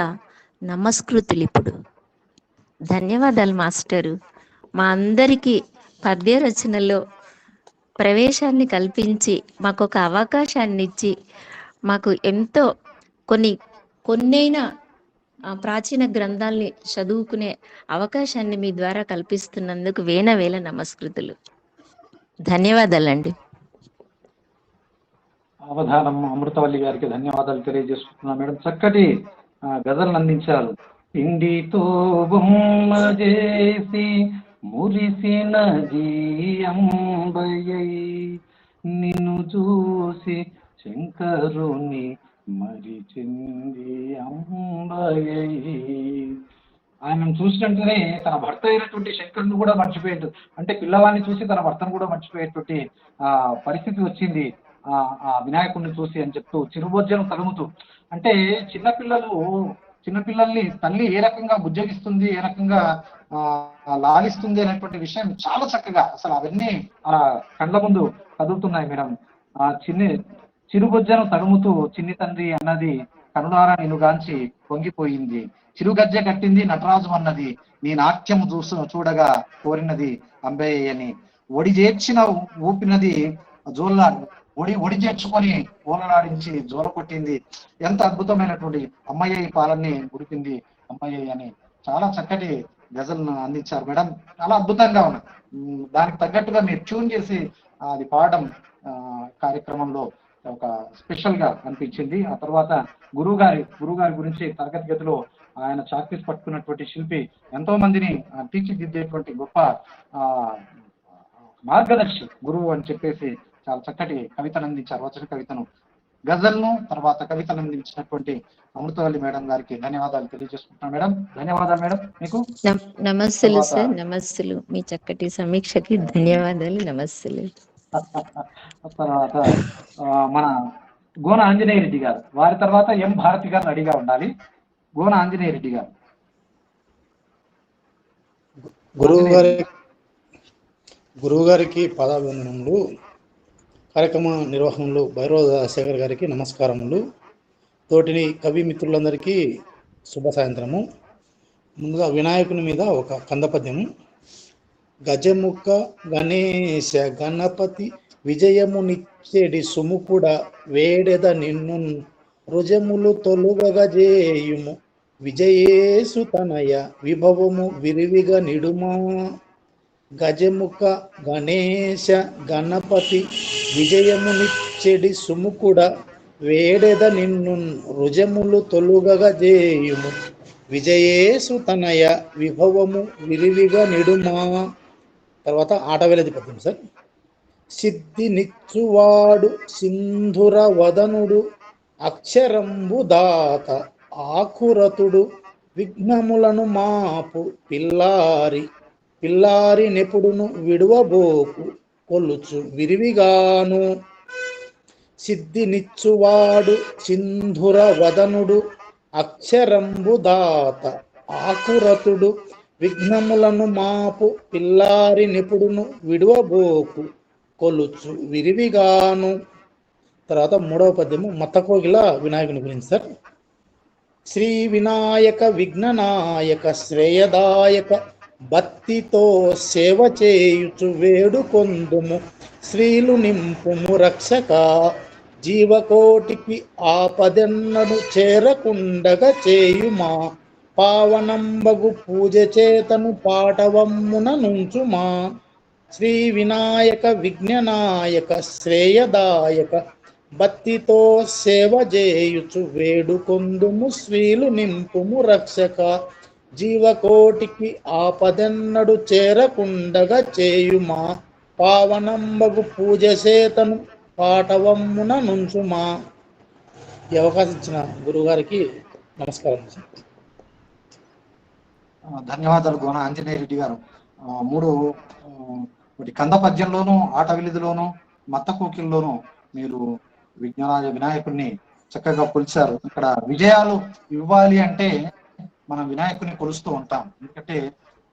నమస్కృతులిప్పుడు. ధన్యవాదాలు మాస్టరు. మా అందరికీ పద్య రచనలో ప్రవేశాన్ని కల్పించి మాకు ఒక అవకాశాన్ని ఇచ్చి మాకు ఎంతో కొన్నైనా ప్రాచీన గ్రంథాల్ని చదువుకునే అవకాశాన్ని మీ ద్వారా కల్పిస్తున్నందుకు వేల నమస్కృతులు. ధన్యవాదాలండి. అవధానం అమృతవల్లి గారికి ధన్యవాదాలు తెలియజేసుకుంటున్నాం మేడం. చక్కటి గజలను అందించారు. ఇండితో బొమ్మ చేసి మురిసినది అంబయ్యై, నిన్ను చూసి శంకరుని మరిచింది అంబయ్యై. ఆయనను చూసినట్టునే తన భర్త అయినటువంటి శంకరుని కూడా మర్చిపోయేట్టు, అంటే పిల్లవాడిని చూసి తన భర్తను కూడా మర్చిపోయేటువంటి పరిస్థితి వచ్చింది ఆ వినాయకుడిని చూసి అని చెప్తూ చిరుబొజ్జను తలుముతూ. అంటే చిన్నపిల్లల్ని తల్లి ఏ రకంగా బుజ్జగిస్తుంది, ఏ రకంగా లాలిస్తుంది అనేటువంటి విషయం చాలా చక్కగా అసలు అవన్నీ కళ్ళ ముందు కదులుతున్నాయి మేడం. చిరుబొజ్జను తడుముతూ చిన్ని తండ్రి అన్నది కనులారా నిన్నుగాంచి పొంగిపోయింది, చిరుగజ్జె కట్టింది నటరాజు అన్నది, నీ నాట్యము చూడగా కోరినది అంబయ్య అని, ఒడి చేర్చిన ఊపినది ఒడి చేర్చుకొని ఓలలాడించి జోల కొట్టింది. ఎంత అద్భుతమైనటువంటి అమ్మయ్య ఈ పాలన్ని ఉడిపింది అమ్మయ్య అని చాలా చక్కటి గజల్ను అందించారు మేడం. చాలా అద్భుతంగా ఉన్నాయి. దానికి తగ్గట్టుగా మీరు ట్యూన్ చేసి అది పాడడం కార్యక్రమంలో ఒక స్పెషల్ గా అనిపించింది. ఆ తర్వాత గురువు గారి గురించి తరగతి గదిలో ఆయన చాక్పీస్ పట్టుకున్నటువంటి శిల్పి ఎంతో మందిని తీర్చిదిద్దేటువంటి గొప్ప మార్గదర్శి గురువు అని చెప్పేసి చాలా చక్కటి కవితను అందించారు. వచన కవితను, గజల్ను, తర్వాత కవితను అందించినటువంటి అమృతవల్లి మేడం గారికి ధన్యవాదాలు తెలియజేసుకుంటున్నాను మేడం. ధన్యవాదాలు మేడం మీకు. నమస్సులు సార్, నమస్సులు. మీ చక్కటి సమీక్షకి ధన్యవాదాలు, నమస్సులు. తర్వాత మన గోన ఆంజనేయ రెడ్డి గారు, వారి తర్వాత ఎం భారతి గారు రెడీగా ఉండాలి. గోన ఆంజనేయ రెడ్డి గారు. గురువు గారికి పాదాభివందనములు. కార్యక్రమ నిర్వహణలో భైరవ శేఖర్ గారికి నమస్కారములు. తోటిని కవి మిత్రులందరికీ శుభ సాయంత్రము. ముందుగా వినాయకుని మీద ఒక కందపద్యము. గజముఖ గణేశ గణపతి విజయము నిచ్చెడి సుముకుడ వేడెద నిన్ను రుజములు తొలుగజేయుము విజయేసు తనయ విభవము విరివిగా నిడుమా. గజముఖ గణేశ గణపతి విజయము నిచ్చెడి సుముకుడ వేడెద నిన్ను రుజములు తొలుగజేయుము విజయేసు తనయ విభవము విరివిగా నిడుమా. తర్వాత ఆటవేలది పద్యం సార్. సిద్ధినిచ్చువాడు సింధుర వదనుడు అక్షరంబు దాత ఆకురతుడు విఘ్నములను మాపు పిల్లారి నెపుడును విడువబోకు కొలుచు విరివిగాను. సిద్ధినిచ్చువాడు సింధుర వదనుడు అక్షరంబు దాత ఆకురతుడు విఘ్నములను మాపు పిల్లారి నిపుడును విడువబోకు కొలుచు విరివిగాను. తర్వాత మూడవ పద్యము మత్తకోగిల వినాయకుని గురించి సార్. శ్రీ వినాయక విఘ్ననాయక శ్రేయదాయక భక్తితో సేవ చేయుచు వేడుకొందుము శ్రీలు నింపుము రక్షక. జీవకోటికి ఆపదెన్నడు చేరకుండగా చేయుమా పావనంబగు పూజ చేతను పాటవమ్మున నుంచుమా. శ్రీ వినాయక విఘ్ననాయక శ్రేయదాయక భక్తితో సేవ చేయుచు వేడుకొందుము శ్రీలు నింపుము రక్షక. జీవకోటికి ఆపదెన్నడు చేరకుండగా చేయుమా పావనంబగు పూజ చేతను పాటవమ్మున నుంచుమా. ఈ అవకాశం ఇచ్చిన గురువుగారికి నమస్కారం. ధన్యవాదాలు గోన ఆంజనేయ రెడ్డి గారు. ఒకటి కంద పద్యంలోను, ఆట విలుదులోను, మత్త కోకిల్లోను మీరు వినాయకుడిని చక్కగా కొలిచారు. ఇక్కడ విజయాలు ఇవ్వాలి అంటే మనం వినాయకుడిని కొలుస్తూ ఉంటాం, ఎందుకంటే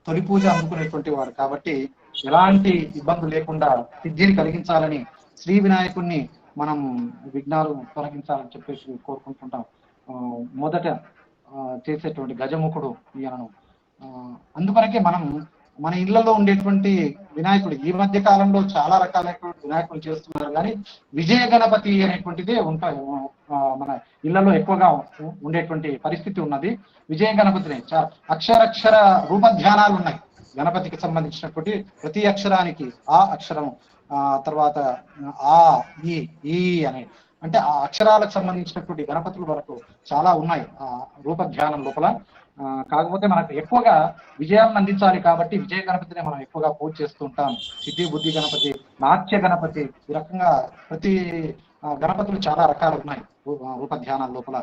తొలి పూజ అందుకునేటువంటి వాడు కాబట్టి ఎలాంటి ఇబ్బంది లేకుండా సిద్ధిని కలిగించాలని శ్రీ వినాయకుడిని మనం విఘ్నాలు తొలగించాలని చెప్పేసి కోరుకుంటుంటాం. మొదట చేసేటువంటి గజముఖుడు ఈయనను. అందువరకే మనం మన ఇళ్లలో ఉండేటువంటి వినాయకుడు ఈ మధ్య కాలంలో చాలా రకాలైనటువంటి వినాయకులు చేస్తున్నారు, కానీ విజయ గణపతి అనేటువంటిదే ఉంటాయి మన ఇళ్లలో ఎక్కువగా ఉండేటువంటి పరిస్థితి ఉన్నది. విజయ గణపతిని అక్షరాక్షర రూపధ్యానాలు ఉన్నాయి గణపతికి సంబంధించినటువంటి ప్రతి అక్షరానికి ఆ అక్షరం, తర్వాత ఆ ఈ అనే అంటే ఆ అక్షరాలకు సంబంధించినటువంటి గణపతుల వరకు చాలా ఉన్నాయి ఆ రూపధ్యానం లోపల. కాకపోతే మనకు ఎక్కువగా విజయాలను అందించాలి కాబట్టి విజయ గణపతిని మనం ఎక్కువగా పూజ చేస్తూ ఉంటాం. సిద్ధి బుద్ధి గణపతి, నాట్య గణపతి, ఈ రకంగా ప్రతి గణపతులు చాలా రకాలు ఉన్నాయి రూపధ్యానాల లోపల.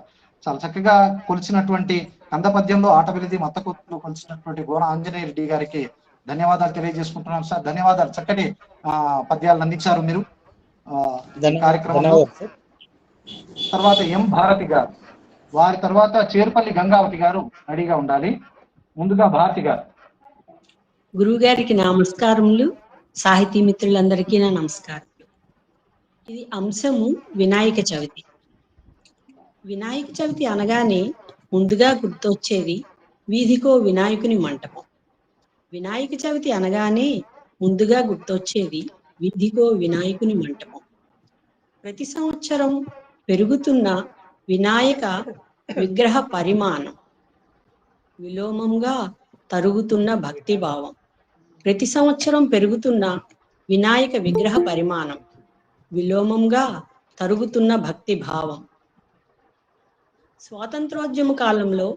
చాలా చక్కగా కొలిచినటువంటి కంద పద్యంలో ఆట విలిది మత్తకొత్తులు కొలిచినటువంటి గోన ఆంజనేయ రెడ్డి గారికి ధన్యవాదాలు తెలియజేసుకుంటున్నాం సార్. ధన్యవాదాలు, చక్కటి పద్యాలను అందించారు మీరు కార్యక్రమంలో. తర్వాత ఎం భారతి గారు, వారి తర్వాత చేరుపల్లి గంగావతి గారు రెడీగా ఉండాలి. ముందుగా భారతి గారు. గురువు గారికి నమస్కారములు, సాహితీ మిత్రులందరికీ నా నమస్కారములు. ఇది అంశము వినాయక చవితి. వినాయక చవితి అనగానే ముందుగా గుర్తొచ్చేది వీధికో వినాయకుని మంటపం. వినాయక చవితి అనగానే ముందుగా గుర్తొచ్చేది వీధికో వినాయకుని మంటపం. ప్రతి సంవత్సరం పెరుగుతున్న వినాయక విగ్రహ పరిమాణం, విలోమంగా తరుగుతున్న భక్తి భావం. ప్రతి సంవత్సరం పెరుగుతున్న వినాయక విగ్రహ పరిమాణం, విలోమంగా తరుగుతున్న భక్తి భావం. స్వాతంత్రోద్యమ కాలంలో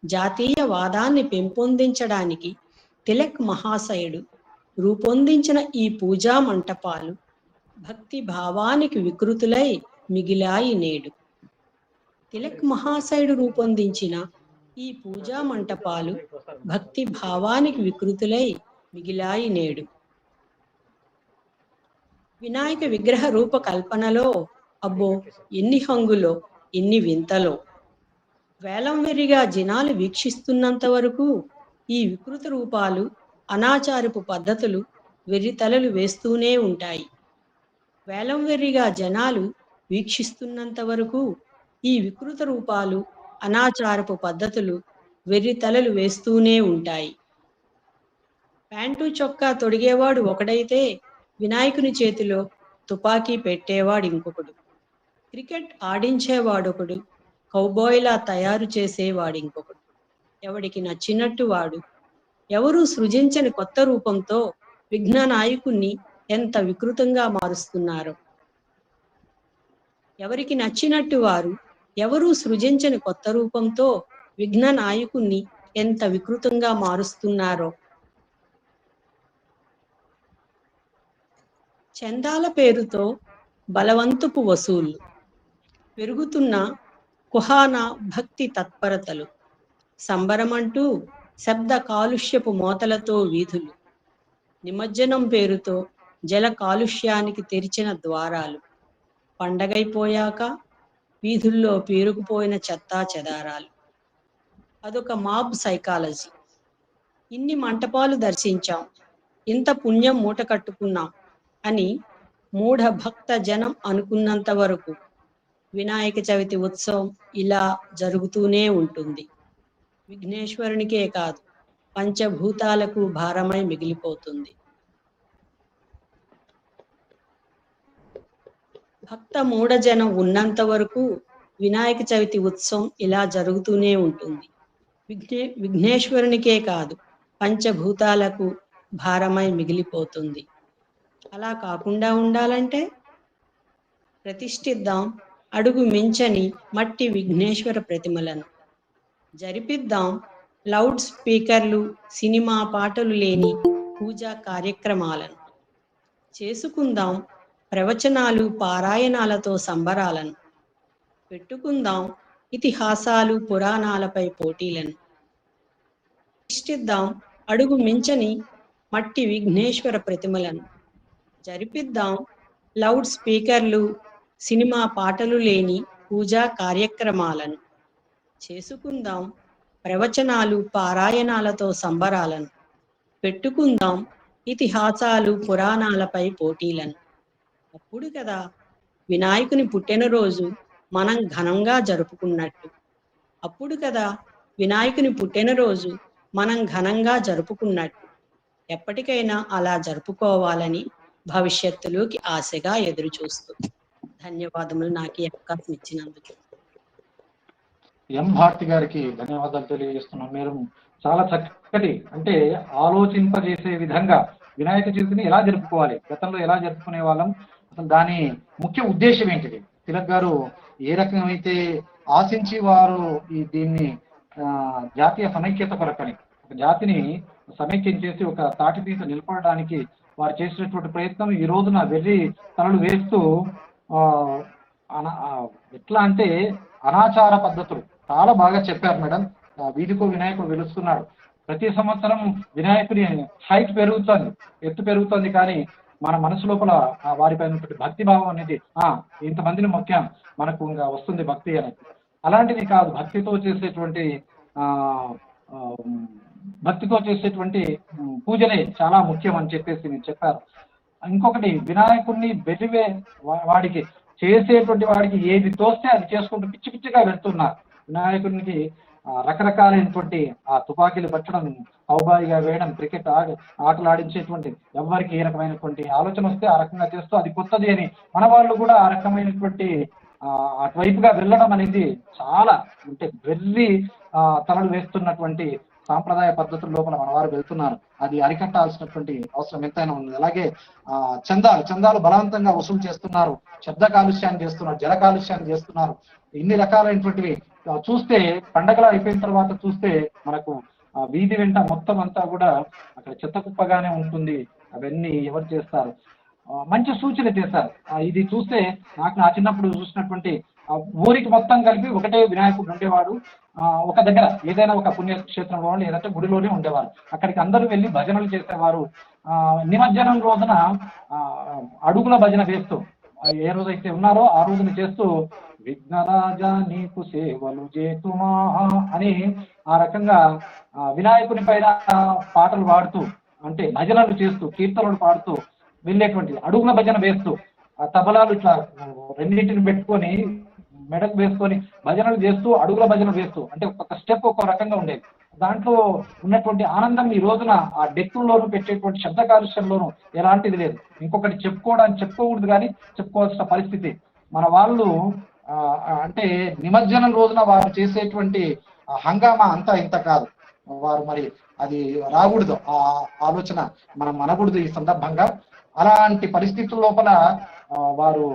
జాతీయవాదాన్ని పెంపొందించడానికి తిలక్ మహాశయుడు రూపొందించిన ఈ పూజా మంటపాలు భక్తి భావానికి వికృతులై మిగిలాయి నేడు. తిలక్ మహాశయుడు రూపొందించిన ఈ పూజా మంటపాలు భక్తి భావానికి వికృతులై మిగిలాయి నేడు. వినాయక విగ్రహ రూపకల్పనలో అబ్బో ఎన్ని హంగులో, ఎన్ని వింతలో. వేలం వెర్రిగా జనాలు వీక్షిస్తున్నంత వరకు ఈ వికృత రూపాలు, అనాచారపు పద్ధతులు వెర్రితలలు వేస్తూనే ఉంటాయి. వేలం వెర్రిగా జనాలు వీక్షిస్తున్నంత వరకు ఈ వికృత రూపాలు, అనాచారపు పద్ధతులు వెర్రితలలు వేస్తూనే ఉంటాయి. ప్యాంటు చొక్కా తొడిగేవాడు ఒకడైతే వినాయకుని చేతిలో తుపాకీ పెట్టేవాడు ఇంకొకడు. క్రికెట్ ఆడించేవాడొకడు, కౌబాయ్లా తయారు చేసేవాడు ఇంకొకడు. ఎవడికి నచ్చినట్టు వాడు. ఎవరూ సృజించని కొత్త రూపంతో విఘ్న నాయకుణ్ణి ఎంత వికృతంగా మారుస్తున్నారు. ఎవరికి నచ్చినట్టు వారు, ఎవరూ సృజించని కొత్త రూపంతో విఘ్న నాయకుణ్ణి ఎంత వికృతంగా మారుస్తున్నారో. చందాల పేరుతో బలవంతపు వసూళ్లు, పెరుగుతున్న కుహానా భక్తి తత్పరతలు, సంబరమంటూ శబ్ద కాలుష్యపు మోతలతో వీధులు, నిమజ్జనం పేరుతో జల కాలుష్యానికి తెరిచిన ద్వారాలు, పండగైపోయాక వీధుల్లో పేరుకుపోయిన చెత్తా చెదారాలు. అదొక మాబ్ సైకాలజీ. ఇన్ని మంటపాలు దర్శించాం, ఇంత పుణ్యం మూట కట్టుకున్నాం అని మూఢ భక్త జనం అనుకున్నంత వరకు వినాయక చవితి ఉత్సవం ఇలా జరుగుతూనే ఉంటుంది. విఘ్నేశ్వరునికే కాదు, పంచభూతాలకు భారమై మిగిలిపోతుంది. భక్త మూఢజనం ఉన్నంత వరకు వినాయక చవితి ఉత్సవం ఇలా జరుగుతూనే ఉంటుంది. విఘ్నేశ్వరునికే కాదు, పంచభూతాలకు భారమై మిగిలిపోతుంది. అలా కాకుండా ఉండాలంటే ప్రతిష్ఠిద్దాం అడుగు మించని మట్టి విఘ్నేశ్వర ప్రతిమలను, జరిపిద్దాం లౌడ్ స్పీకర్లు, సినిమా పాటలు లేని పూజా కార్యక్రమాలను, చేసుకుందాం ప్రవచనాలు పారాయణాలతో సంబరాలను, పెట్టుకుందాం ఇతిహాసాలు పురాణాలపై పోటీలను, ప్రతిష్ఠిద్దాం అడుగు మించని మట్టి విఘ్నేశ్వర ప్రతిమలను, జరిపిద్దాం లౌడ్ స్పీకర్లు, సినిమా పాటలు లేని పూజా కార్యక్రమాలను, చేసుకుందాం ప్రవచనాలు పారాయణాలతో సంబరాలను, పెట్టుకుందాం ఇతిహాసాలు పురాణాలపై పోటీలను. అప్పుడు కదా వినాయకుని పుట్టినరోజు మనం ఘనంగా జరుపుకున్నట్టు. అప్పుడు కదా వినాయకుని పుట్టినరోజు మనం ఘనంగా జరుపుకున్నట్టు. ఎప్పటికైనా అలా జరుపుకోవాలని భవిష్యత్తులోకి ఆశగా ఎదురు చూస్తూ. ధన్యవాదములు నాకు ఈ అవకాశం ఇచ్చినందుకు. ఎం భారతి గారికి ధన్యవాదాలు తెలియజేస్తున్నాం. మీరు చాలా చక్కటి అంటే ఆలోచింపజేసే విధంగా వినాయక చవితిని ఎలా జరుపుకోవాలి, గతంలో ఎలా జరుపుకునే వాళ్ళం, అసలు దాని ముఖ్య ఉద్దేశం ఏంటిది, తిలక్ గారు ఏ రకమైతే ఆశించి వారు దీన్ని జాతీయ సమైక్యత కొరకని ఒక జాతిని సమైక్యం చేసి ఒక తాటి తీసి నిలబడడానికి వారు చేసినటువంటి ప్రయత్నం ఈ రోజున వెర్రి తలలు వేస్తూ ఎట్లా అంటే అనాచార పద్ధతులు చాలా బాగా చెప్పారు మేడం. వీధికో వినాయకుడు వెలుస్తున్నాడు. ప్రతి సంవత్సరం వినాయకుడి హైట్ పెరుగుతుంది, ఎత్తు పెరుగుతుంది, కానీ మన మనసు లోపల వారిపైన భక్తి భావం అనేది ఇంతమందిని ముఖ్యం మనకు ఇంకా వస్తుంది భక్తి అనేది. అలాంటిది కాదు, భక్తితో చేసేటువంటి పూజలే చాలా ముఖ్యం అని చెప్పేసి మీరు చెప్పారు. ఇంకొకటి, వినాయకుడిని వెలివే వాడికి చేసేటువంటి వాడికి ఏది తోస్తే అది చేసుకుంటూ పిచ్చి పిచ్చిగా వెళ్తున్నారు. వినాయకుడికి రకరకాలైనటువంటి తుపాకీలు పట్టడం, కౌబాయిగా వేయడం, క్రికెట్ ఆటలు ఆడించేటువంటి ఎవరికి ఏ రకమైనటువంటి ఆలోచన వస్తే ఆ రకంగా చేస్తూ అది కొత్తది అని మన వాళ్ళు కూడా ఆ రకమైనటువంటి అటువైపుగా వెళ్ళడం అనేది చాలా అంటే వెర్రి తలలు వేస్తున్నటువంటి సాంప్రదాయ పద్ధతుల లోపల మన వారు వెళ్తున్నారు. అది అరికట్టాల్సినటువంటి అవసరం ఎంతైనా ఉంది. అలాగే చందాలు బలవంతంగా వసూలు చేస్తున్నారు, శబ్ద కాలుష్యాన్ని చేస్తున్నారు, జల కాలుష్యాన్ని చేస్తున్నారు. ఇన్ని రకాలైనటువంటివి చూస్తే పండగలు అయిపోయిన తర్వాత చూస్తే మనకు వీధి వెంట మొత్తం అంతా కూడా అక్కడ చెత్త కుప్పగానే ఉంటుంది. అవన్నీ ఎవరు చేస్తారు? మంచి సూచన చేశారు. ఇది చూస్తే నాకు నా చిన్నప్పుడు చూసినటువంటి ఊరికి మొత్తం కలిపి ఒకటే వినాయకుడు ఉండేవాడు. ఒక దగ్గర ఏదైనా ఒక పుణ్యక్షేత్రంలో లేదంటే గుడిలోనే ఉండేవారు. అక్కడికి అందరూ వెళ్ళి భజనలు చేసేవారు. నిమజ్జనం రోజున అడుగుల భజన వేస్తూ ఏ రోజైతే ఉన్నారో ఆ రోజున చేస్తూ విఘ్నరాజా నీకు సేవలు చేతుమా అని ఆ రకంగా వినాయకుని పైన పాటలు పాడుతూ అంటే భజనలు చేస్తూ కీర్తనలు పాడుతూ వెళ్ళేటువంటి అడుగుల భజన వేస్తూ తబలాలు ఇట్లా రెండింటిని పెట్టుకొని మెడకు వేసుకొని భజనలు చేస్తూ అడుగుల భజన వేస్తూ అంటే ఒక్కొక్క స్టెప్ ఒక్కో రకంగా ఉండేది. దాంట్లో ఉన్నటువంటి ఆనందం ఈ రోజున ఆ డెక్కుల్లోనూ పెట్టేటువంటి శబ్ద కాలుష్యంలోనూ ఎలాంటిది లేదు. ఇంకొకటి చెప్పుకోకూడదు కానీ చెప్పుకోవాల్సిన పరిస్థితి. మన వాళ్ళు అంటే నిమజ్జనం రోజున వారు చేసేటువంటి హంగామా అంతా ఇంత కాదు. వారు మరి అది రాకూడదు, ఆ ఆలోచన మనం అనకూడదు ఈ సందర్భంగా. అలాంటి పరిస్థితుల లోపల వారు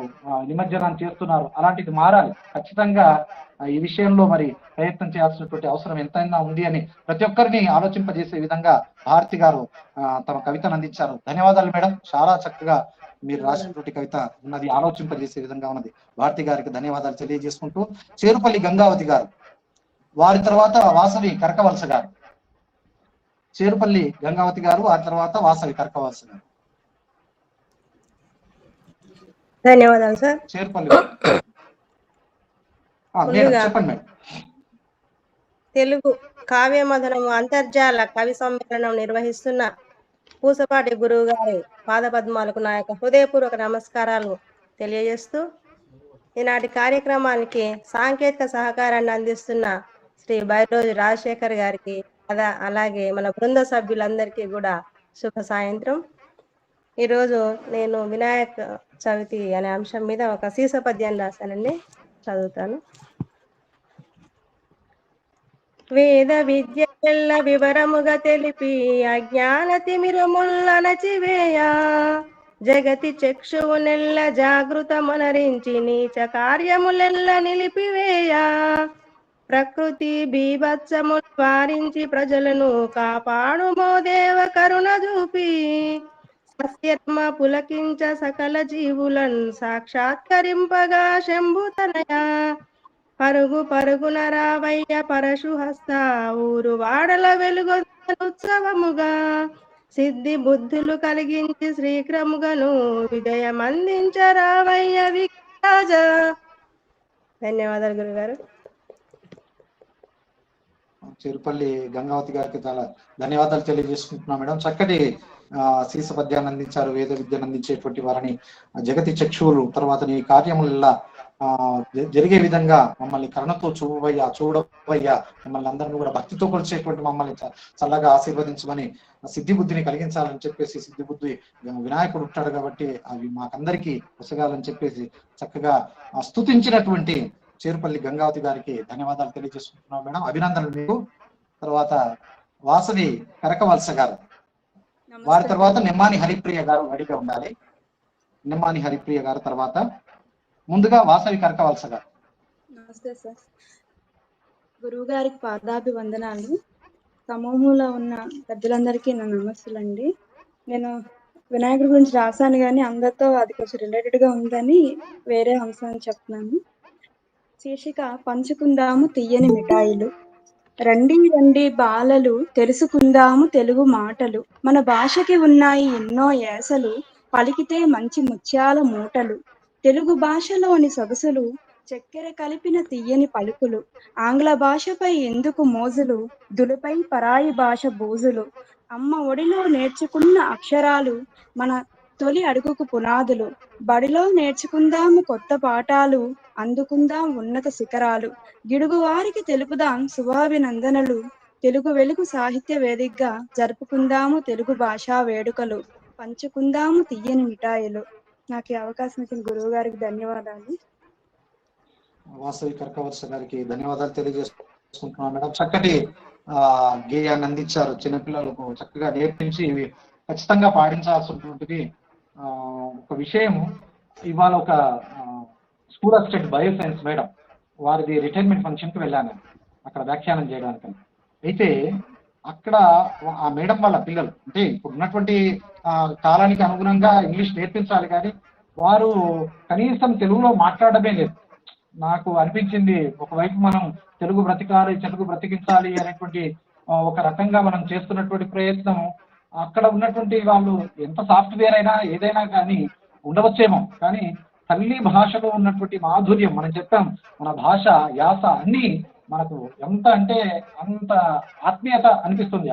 నిమజ్జనాన్ని చేస్తున్నారు. అలాంటిది మారాలి. ఖచ్చితంగా ఈ విషయంలో మరి ప్రయత్నం చేయాల్సినటువంటి అవసరం ఎంతైనా ఉంది అని ప్రతి ఒక్కరిని ఆలోచింపజేసే విధంగా భారతి గారు తమ కవితను అందించారు. ధన్యవాదాలు మేడం. చాలా చక్కగా మీరు రాసినటువంటి కవిత ఉన్నది, ఆలోచింపజేసే విధంగా ఉన్నది. భారతి గారికి ధన్యవాదాలు తెలియజేసుకుంటూ చేరుపల్లి గంగావతి గారు, వారి తర్వాత వాసవి కరకవలస గారు. చేరుపల్లి గంగావతి గారు, ఆ తర్వాత వాసవి కరకవలస గారు. ధన్యవాదాలు సార్. చేరుపల్లి చెప్పండి. తెలుగు కావ్యమధనం అంతర్జాల కవి సమ్మేళనం నిర్వహిస్తున్న పూసపాటి గురువు గారి పాదపద్మాలకు నా యొక్క హృదయపూర్వక నమస్కారాలు తెలియజేస్తూ ఈనాటి కార్యక్రమానికి సాంకేతిక సహకారాన్ని అందిస్తున్న శ్రీ బైరోజు రాజశేఖర్ గారికి, అలాగే మన బృంద సభ్యులందరికీ కూడా శుభ సాయంత్రం. ఈరోజు నేను వినాయక చవితి అనే అంశం మీద ఒక సీస పద్యాన్ని రాశానండి, చదువుతాను. వేద విద్య ఎల్ల వివరముగా తెలిపి అజ్ఞాన తిమిరముల్లనచివేయ, జగతి చక్షువు నెల్ల జాగృతమునరించి నీచ కార్యములెల్ల నిలిపివేయ, ప్రకృతి బీభత్సములు వారించి ప్రజలను కాపాడుమో దేవ కరుణ చూపి, సత్యత్మ పులకించ సకల జీవులను సాక్షాత్కరింపగా శంభుతనయ, పరుగు పరుగున రావయ్య పరశు హస్త ఊరు వాడల వెలుగొత్సవముగా, సిద్ధి బుద్ధులు కలిగించి శ్రీక్రముగను విజయమందించ రావయ్య విరాజ. ధన్యవాదాలు గురుగారు. చెరుపల్లి గంగావతి గారికి చాలా ధన్యవాదాలు తెలియజేసుకుంటున్నాం మేడం. చక్కటి సీస పద్యాన్ని అందించారు. వేద విద్యను అందించేటువంటి వారిని జగతి చక్షువులు, తర్వాత నీ కార్యములల్లా జరిగే విధంగా మమ్మల్ని కరుణతో చూడవయ్యా, మిమ్మల్ని అందరినీ కూడా భక్తితో కొలిచేటువంటి మమ్మల్ని చల్లగా ఆశీర్వదించమని, సిద్ధి బుద్ధిని కలిగించాలని చెప్పేసి, సిద్ధి బుద్ధి వినాయకుడు ఉంటాడు కాబట్టి అవి మాకందరికీ పొసగాలని చెప్పేసి చక్కగా స్తుతించినటువంటి చేరుపల్లి గంగావతి గారికి ధన్యవాదాలు తెలియజేసుకుంటున్నాం మేడం. అభినందనలు మీకు. తర్వాత వాసవి కరకవలస గారు, వారి తర్వాత నిమ్మాని హరిప్రియ గారు రెడీగా ఉండాలి. నిమ్మాని హరిప్రియ గారు తర్వాత ముందుగా వాసవి కరకవలస గారు. నమస్తే సార్. గురువు గారికి పాదాభివందనాలు. సమూహంలో ఉన్న పెద్దలందరికీ నా నమస్తులండి. నేను వినాయకుడి గురించి రాశాను కానీ అందరితో అది కొంచెం రిలేటెడ్గా ఉందని వేరే అంశాన్ని చెప్తున్నాను. శీర్షిక పంచుకుందాము తీయని మిఠాయిలు. రండి రండి బాలలు తెలుసుకుందాము తెలుగు మాటలు, మన భాషకి ఉన్నాయి ఎన్నో యాసలు, పలికితే మంచి ముత్యాల మూటలు, తెలుగు భాషలోని సొగసులు చక్కెర కలిపిన తీయని పలుకులు, ఆంగ్ల భాషపై ఎందుకు మోజులు, దులుపై పరాయి భాష బూజులు, అమ్మ ఒడిలో నేర్చుకున్న అక్షరాలు మన తొలి అడుగుకు పునాదులు, బడిలో నేర్చుకుందాము కొత్త పాఠాలు, అందుకుందాం ఉన్నత శిఖరాలు, గిడుగు వారికి తెలుపుదాం శుభాభినందనలు, తెలుగు వెలుగు సాహిత్య వేదికగా జరుపుకుందాము తెలుగు భాషా వేడుకలు, పంచుకుందాము తీయని మిఠాయిలు. నాకు ఈ అవకాశం ఇచ్చిన గురువు గారికి ధన్యవాదాలు. వాసవి కరకవలస గారికి ధన్యవాదాలు తెలియజేసుకుంటున్నాను మేడం. చక్కటి గేయాన్ని అందించారు. చిన్నపిల్లలకు చక్కగా నేర్పించి ఇవి ఖచ్చితంగా పాటించాల్సినటువంటిది ఒక విషయం. ఇవాళ ఒక స్కూల్ అసిస్టెంట్ బయోసైన్స్ మేడం వారిది రిటైర్మెంట్ ఫంక్షన్కి వెళ్ళాను అక్కడ వ్యాఖ్యానం చేయడానికి. అయితే అక్కడ ఆ మేడం వాళ్ళ పిల్లలు అంటే ఇప్పుడు ఉన్నటువంటి కాలానికి అనుగుణంగా ఇంగ్లీష్ నేర్పించాలి కానీ వారు కనీసం తెలుగులో మాట్లాడమే లేదు. నాకు అనిపించింది ఒకవైపు మనం తెలుగు బ్రతికాలి, తెలుగు బ్రతికించాలి అనేటువంటి ఒక రకంగా మనం చేస్తున్నటువంటి ప్రయత్నం అక్కడ ఉన్నటువంటి వాళ్ళు ఎంత సాఫ్ట్వేర్ అయినా ఏదైనా కానీ ఉండవచ్చేమో, కానీ తల్లి భాషలో ఉన్నటువంటి మాధుర్యం మనం చెప్పాం, మన భాష యాస అన్నీ మనకు ఎంత అంటే అంత ఆత్మీయత అనిపిస్తుంది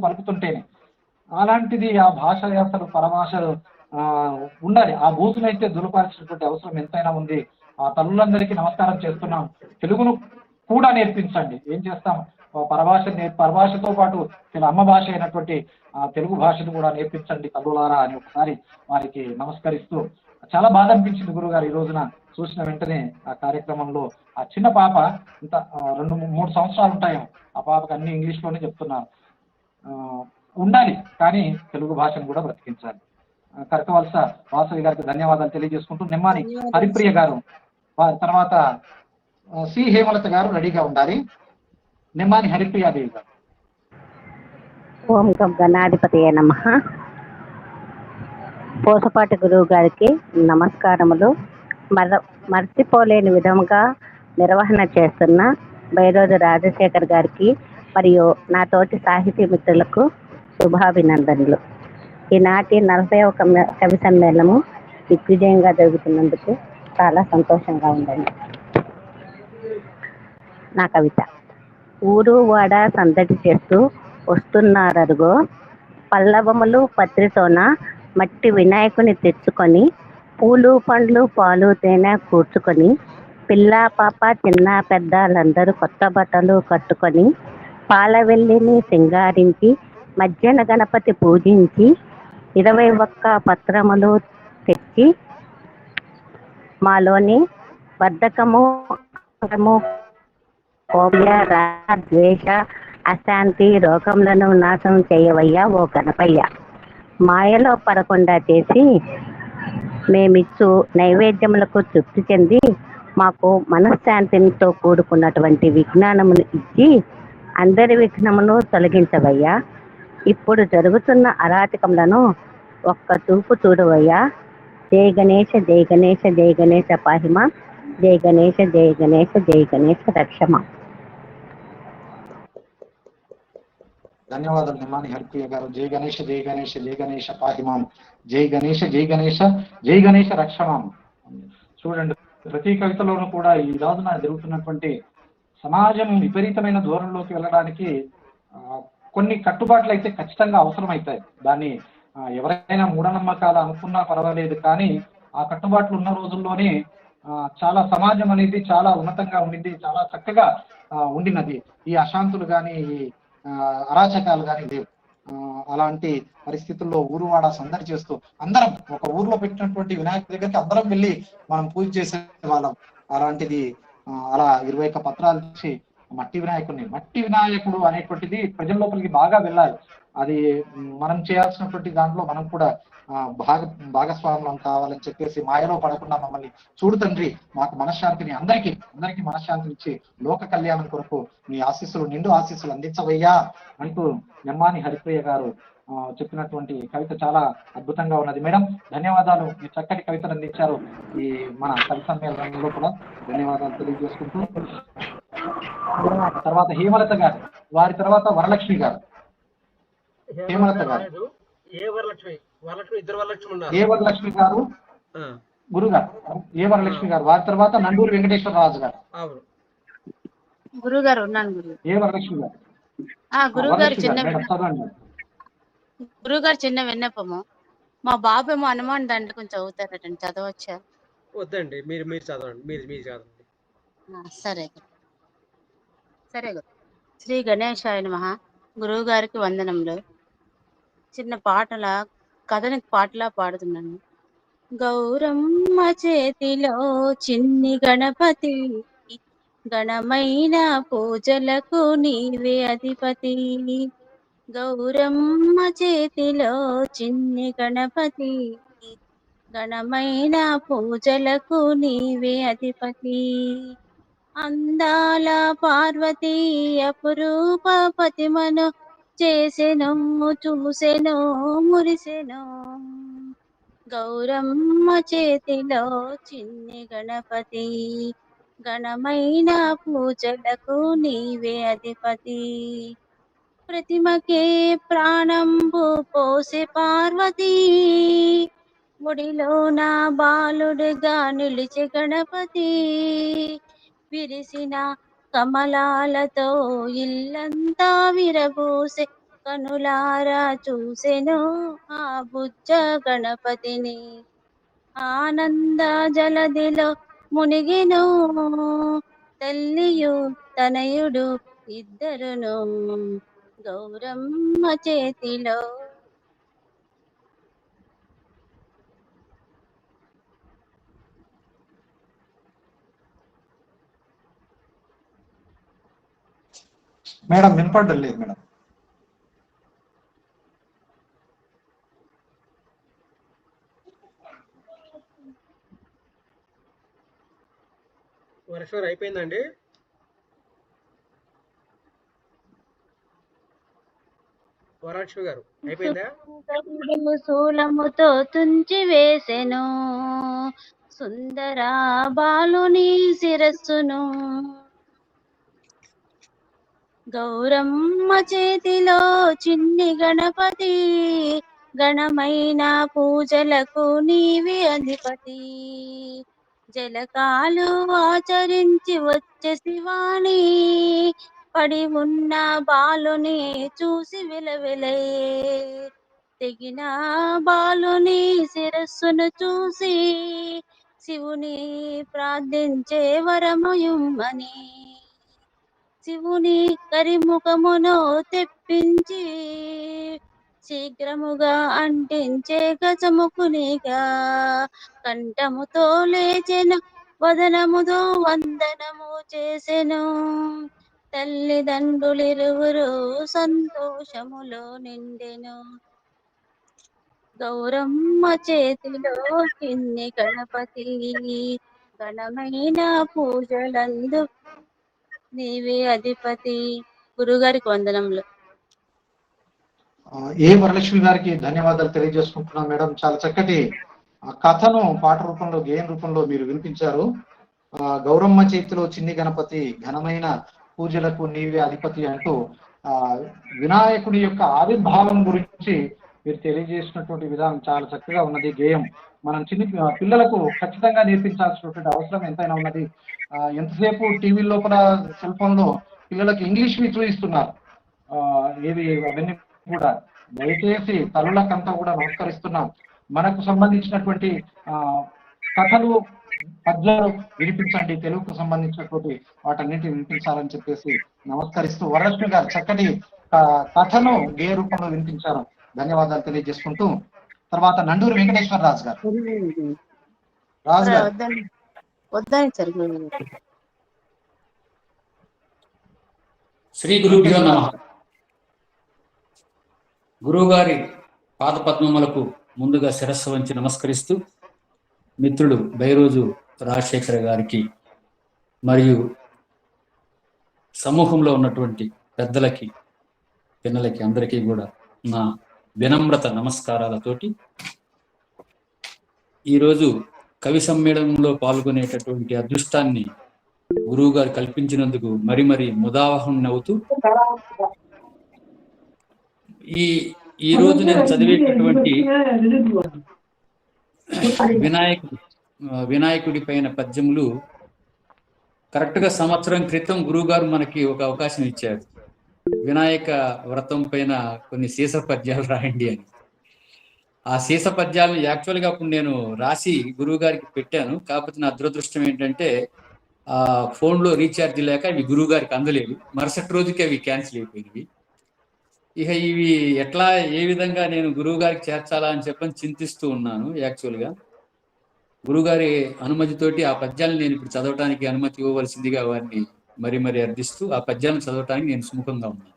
పలుకుతుంటేనే. అలాంటిది ఆ భాష యాసలు పరభాషలు ఉండాలి. ఆ బూతునైతే దులపాల్సినటువంటి అవసరం ఎంతైనా ఉంది. ఆ తల్లులందరికీ నమస్కారం చేస్తున్నాం. తెలుగును కూడా నేర్పించండి. ఏం చేస్తాం, పరభాషతో పాటు అమ్మ భాష అయినటువంటి తెలుగు భాషను కూడా నేర్పించండి తల్లులారా అని ఒకసారి వారికి నమస్కరిస్తూ, చాలా బాధ అనిపించింది గురుగారు ఈ రోజున చూసిన వెంటనే ఆ కార్యక్రమంలో. ఆ చిన్న పాప ఇంత 2-3 సంవత్సరాలు ఉంటాయేమో, ఆ పాపకు అన్ని ఇంగ్లీష్లోనే చెప్తున్నారు. ఉండాలి కానీ తెలుగు భాషను కూడా బ్రతికించాలి. కరకవలస వాసవి గారికి ధన్యవాదాలు తెలియజేసుకుంటూ నిమ్మాని హరిప్రియ గారు, తర్వాత సి హేమలత గారు రెడీగా ఉండాలి. నిమ్మాని హరిప్రియాదేవి గారు. ఓం గణాధిపతి నమః. పూసపాటి గురువు గారికి నమస్కారములు. మర్చిపోలేని విధముగా నిర్వహణ చేస్తున్న బైరోజు రాజశేఖర్ గారికి మరియు నా తోటి సాహితీ మిత్రులకు శుభాభినందనలు. ఈనాటి 40వ కవి సమ్మేళనము దిగ్విజయంగా జరుగుతున్నందుకు చాలా సంతోషంగా ఉందండి. నా కవిత. ఊరు వాడ సందడి చేస్తూ వస్తున్నారరుగో, పల్లవములు పత్రితోన మట్టి వినాయకుని తెచ్చుకొని, పూలు పండ్లు పాలు తేనె కూర్చుకొని, పిల్ల పాప చిన్న పెద్దలందరూ కొత్త బట్టలు కట్టుకొని, పాలవెల్లిని సింగారించి మధ్యాహ్న గణపతి పూజించి 21 పత్రములు తెచ్చి మాలోని బద్ధకము, కోప, రాగ, ద్వేష, అశాంతి రోగములను నాశనం చేయవయ్యా ఓ గణపయ్య. మాయలో పడకుండా చేసి మేమిచ్చు నైవేద్యములకు తృప్తి చెంది మాకు మనశ్శాంతితో కూడుకున్నటువంటి విజ్ఞానమును ఇచ్చి అందరి విఘ్నమును తొలగించవయ్యా. ఇప్పుడు జరుగుతున్న అరాచకములను ఒక్క చూపు చూడవయ్యా. జయ గణేశ జయ గణేశ జయ గణేశ పాహిమ, జయ గణేశ జయ గణేశ జయ గణేశ రక్షమ. ధన్యవాదాలు నిమ్మాని హరిప్రియ గారు. జై గణేష జై గణేష జై గణేష పాహిమాం, జై గణేష జై గణేష జై గణేష రక్షమాం. చూడండి, ప్రతి కవితలోనూ కూడా ఈ రోజున జరుగుతున్నటువంటి సమాజం విపరీతమైన దూరంలోకి వెళ్ళడానికి కొన్ని కట్టుబాట్లు అయితే ఖచ్చితంగా అవసరమవుతాయి. దాన్ని ఎవరైనా మూఢనమ్మకాలు అనుకున్నా పర్వాలేదు, కానీ ఆ కట్టుబాట్లు ఉన్న రోజుల్లోనే చాలా సమాజం అనేది చాలా ఉన్నతంగా ఉండింది, చాలా చక్కగా ఉండినది. ఈ అశాంతులు కానీ ఈ అరాచకాలు కానీ లేవు. అలాంటి పరిస్థితుల్లో ఊరువాడ సందడి చేస్తూ అందరం ఒక ఊర్లో పెట్టినటువంటి వినాయకుడి దగ్గరికి అందరం వెళ్ళి మనం పూజ చేసే వాళ్ళం. అలాంటిది అలా 21 పత్రాలు ఇచ్చి మట్టి వినాయకుడు అనేటువంటిది ప్రజల లోపలికి బాగా వెళ్ళాలి. అది మనం చేయాల్సినటువంటి దాంట్లో మనం కూడా భాగస్వామ్యం కావాలని చెప్పేసి మాయలో పడకుండా మమ్మల్ని చూడు తండ్రి, మాకు మనశ్శాంతిని అందరికీ మనశ్శాంతిని ఇచ్చి లోక కళ్యాణం కొరకు మీ ఆశీస్సులు నిండు ఆశీస్సులు అందించవయ్యా అంటూ నిమ్మాని హరిప్రియ గారు చెప్పినటువంటి కవిత చాలా అద్భుతంగా ఉన్నది. మేడం, ధన్యవాదాలు. మీరు చక్కటి కవితలు అందించారు ఈ మన కవి సమ్మేళనంలో కూడా ధన్యవాదాలు తెలియజేసుకుంటూ, తర్వాత హేమలత గారు, వారి తర్వాత వరలక్ష్మి గారు. హేమలత గారు, ఏ వరలక్ష్మి గారు గురుగారు, ఏ వరలక్ష్మి గారు, వారి తర్వాత నండూరు వెంకటేశ్వరరాజు గారు. గురుగారు ఉన్నాను. ఏ వరలక్ష్మి గారు, గురుగారు చిన్న విన్నపము. మా బాబు ఏమో హనుమాన్ దండకం చదువుతారటండి, చదవచ్చా? వద్దండి, మీరు చదవండి, మీరు చదవండి. సరే సరే. శ్రీ గణేశాయ నమః. గురువు గారికి వందనములు. చిన్న కథనికి పాటలా పాడుతున్నాను. గౌరమ్మ చేతిలో చిన్ని గణపతి, గణమైన పూజలకు నీవే అధిపతి. గౌరమ్మ చేతిలో చిన్ని గణపతి, ఘనమైన పూజలకు నీవే అధిపతి. అందాల పార్వతీ అపురూప పతిమను చేసెను, చూసెను, మురిసెను. గౌరమ్మ చేతిలో చిన్ని గణపతి, ఘనమైన పూజలకు నీవే అధిపతి. ప్రతిమకే ప్రాణంబు పోసే పార్వతీ, ఒడిలో నా బాలుడిగా నిలిచే గణపతి. విరిసిన కమలాలతో ఇల్లంతా విరబూసే, కనులారా చూసెను ఆ బుజ్జ గణపతిని. ఆనంద జలదిలో మునిగెను తల్లియు తనయుడు ఇద్దరును, గౌరమ్మ చేతిలో. మేడం వినపడడం లేదు మేడం. వర్షం అయిపోయిందండి. వరలక్ష్మి గారు అయిపోయిందా? శూలముతో తుంచి వేసెను సుందర బాలుని శిరస్సును. గౌరమ్మ చేతిలో చిన్ని గణపతి, ఘనమైన పూజలకు నీవే అధిపతి. జలకాలు ఆచరించి వచ్చే శివాని, పడి ఉన్న బాలుని చూసి విలవిలే. తెగిన బాలుని శిరస్సును చూసి శివుని ప్రార్థించే వరముయుమ్మని. శివుని కరిముఖమును తెప్పించి శీఘ్రముగా అంటించే గజముఖునిగా కంఠముతో లేచెను వదనముతో వందనము చేసెను. తల్లిదండ్రులిరువురు సంతోషములో నిండెను. గౌరమ్మ చేతిలో చిన్ని గణపతి ఘనమైన పూజలందు నీవే అధిపతి. గురుగారికి వందనములు. ఏ వరలక్ష్మి గారికి ధన్యవాదాలు తెలియజేసుకుంటున్నాం మేడం. చాలా చక్కటి కథను పాట రూపంలో గేయం రూపంలో మీరు వినిపించారు. గౌరమ్మ చేతిలో చిన్ని గణపతి ఘనమైన పూజలకు నీవే అధిపతి అంటూ వినాయకుడి యొక్క ఆవిర్భావం గురించి మీరు తెలియజేసినటువంటి విధానం చాలా చక్కగా ఉన్నది. గేయం మనం చిన్న పిల్లలకు ఖచ్చితంగా నేర్పించాల్సినటువంటి అవసరం ఎంతైనా ఉన్నది. ఎంతసేపు టీవీ లోపల సెల్ ఫోన్ లో పిల్లలకు ఇంగ్లీష్ ని చూపిస్తున్నారు. ఏవి అవన్నీ కూడా దయచేసి తల్లులకంతా కూడా నమస్కరిస్తున్నాం. మనకు సంబంధించినటువంటి కథలు పద్యాలు వినిపించండి, తెలుగుకు సంబంధించినటువంటి వాటన్నిటిని వినిపించాలని చెప్పేసి నమస్కరిస్తూ వరలక్ష్మి గారు చక్కటి కథను గేయ రూపంలో వినిపించారు. ధన్యవాదాలు తెలియజేసుకుంటూ తర్వాత నండూరి వెంకటేశ్వర రాజు గారు. రాజు గారు శ్రీ గురుభ్యో నమః. గురువుగారి పాదపద్మములకు ముందుగా శిరస్సు వంచి నమస్కరిస్తూ మిత్రుడు బైరోజు రాజశేఖర గారికి మరియు సమూహంలో ఉన్నటువంటి పెద్దలకి పిల్లలకి అందరికీ కూడా నా వినమ్రత నమస్కారాలతోటి ఈరోజు కవి సమ్మేళనంలో పాల్గొనేటటువంటి అదృష్టాన్ని గురువు గారు కల్పించినందుకు మరి ముదావహుణ్ణవుతూ ఈ రోజు నేను చదివేటటువంటి వినాయకుడి పైన పద్యములు కరెక్ట్గా సంవత్సరం క్రితం గురువు గారు మనకి ఒక అవకాశం ఇచ్చారు. వినాయక వ్రతం పైన కొన్ని సీస పద్యాలు రాయండి అని. ఆ సీస పద్యాలను యాక్చువల్గా అప్పుడు నేను రాసి గురువు గారికి పెట్టాను. కాకపోతే నా దురదృష్టం ఏంటంటే ఆ ఫోన్లో రీఛార్జ్ లేక ఇవి గురువు గారికి అందలేదు. మరుసటి రోజుకి అవి క్యాన్సిల్ అయిపోయినవి. ఇక ఇవి ఎట్లా ఏ విధంగా నేను గురువు గారికి చేర్చాలా అని చెప్పని చింతిస్తూ ఉన్నాను. యాక్చువల్గా గురువుగారి అనుమతితోటి ఆ పద్యాలను నేను ఇప్పుడు చదవటానికి అనుమతి ఇవ్వవలసిందిగా వారిని మరి అర్థిస్తూ ఆ పద్యాలను చదవటానికి నేను సుముఖంగా ఉన్నాను.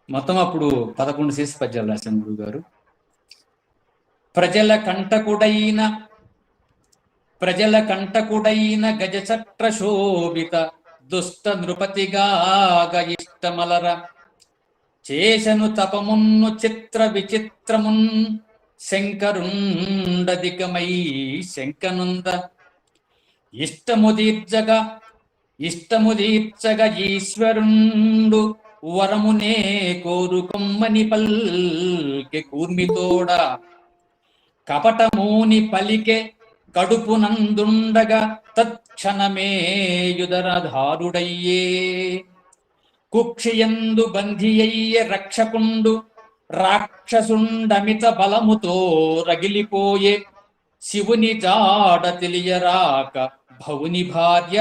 మొత్తం అప్పుడు 11 శీర్ష పద్యాలు రాశాను గురువు గారు. ప్రజల కంటకుడైన గజచట్ర శోభిత దుష్ట నృపతిగా ఇష్టమలర చేసను తపమున్ను చిత్ర విచిత్రమున్ శంకరుండధికమై శంకనుంద ఇష్టముదీర్చగా ఈశ్వరుండు వరమునే కోరుకొమ్మని పల్కె కూర్మితోడ కపటమూని పలికె కడుపునందుండగా తత్క్షణమే యుదరధారుడయ్యే కుక్షియందు బంధియయ్యే రక్షకుండు రాక్షసుండమిత బలముతో రగిలిపోయే శివుని జాడ తెలియరాక భవుని భార్య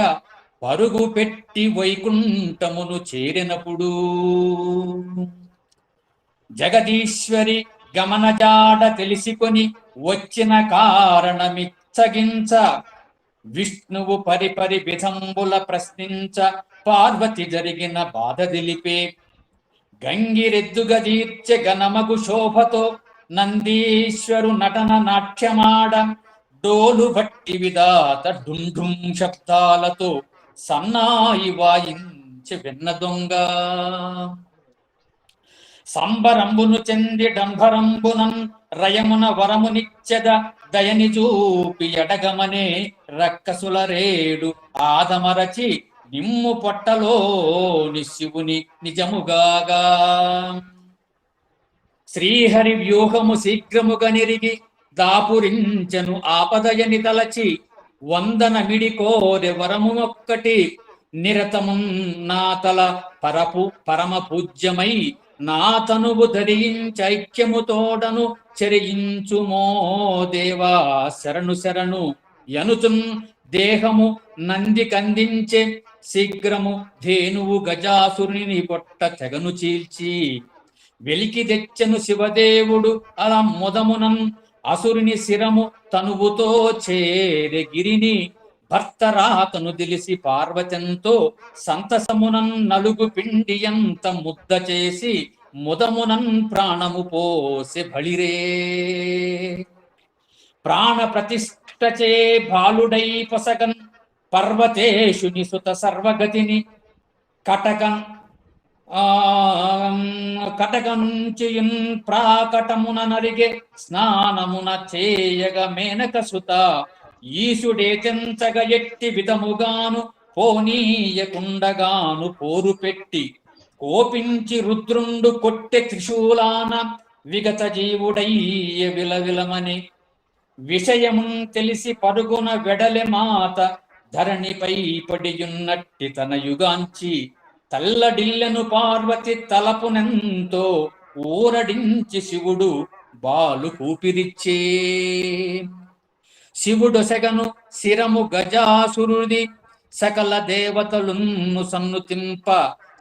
పరుగు పెట్టి వైకుంఠమును చేరినప్పుడు జగదీశ్వరి గమన జాడ తెలిసికొని వచ్చిన కారణమిచ్చగించ విష్ణువు పరిపరి విధంబుల ప్రశ్నించ పార్వతి జరిగిన బాధ దిలిపే గంగిరెద్దుగా తీర్చె గణమగు శోభతో నందీశ్వరు నటన నాట్యమాడ డోలు భట్టి విధాత డుండుం శబ్దాలతో సన్నాయి వాయించి వెన్న దొంగ సంబరంబును చెంది డంభరంబునన్ రయమున వరమునిచ్చెద దయని చూపి ఎడగమనే రక్కసుల రేడు ఆదమరచి నిమ్ము పొట్టలోని శివుని నిజముగాగా శ్రీహరి వ్యూహము శీఘ్రముగా నిరిగి దాపురించెను ఆపదయని తలచి వందనమిడి కోరె వరము ఒక్కటి నిరతమున్ నా తల పరమ పూజ్యమై నా తనువు ధరించైక్యము తోడను చెరించుమో దేవా శరణు యనుచున్ దేహము నంది కందించే శీఘ్రము ధేనువు గజాసురుని పొట్ట తెగను చీల్చి వెలికి తెచ్చెను శివదేవుడు అలా మొదమునం అసురుని శిరము తనువుతో చేరే గిరిని భర్త రాకను తెలిసి పార్వతంతో సంతసమునన్ నలుగు పిండి ఎంత ముద్ద చేసి ముదమునన్ ప్రాణము పోసె బళిరే ప్రాణ ప్రతిష్టచే బాలుడై పొసగన్ పర్వతేశుని సుత సర్వగతిని కటకన్ కటకంచియున్ ప్రాకటమున నరిగే స్నానమున చేయగ మేనక సుత ఈశుడే చెంచగ ఎట్టి విధముగాను పోనీయకుండగాను పోరు పెట్టి కోపించి రుద్రుండు కొట్టె త్రిశూలాన విగత జీవుడయ్య విలవిలమని విషయము తెలిసి పరుగున వెడలె మాత ధరణిపై పడియున్నట్టి తన యుగాంచి తల్లడిల్లెను పార్వతి తలపునెంతో ఊరడించి శివుడు బాలు కూపిరిచ్చే శివుడు సెగను శిరము గజాసురుది సకల దేవతలున్ను సన్నుతింప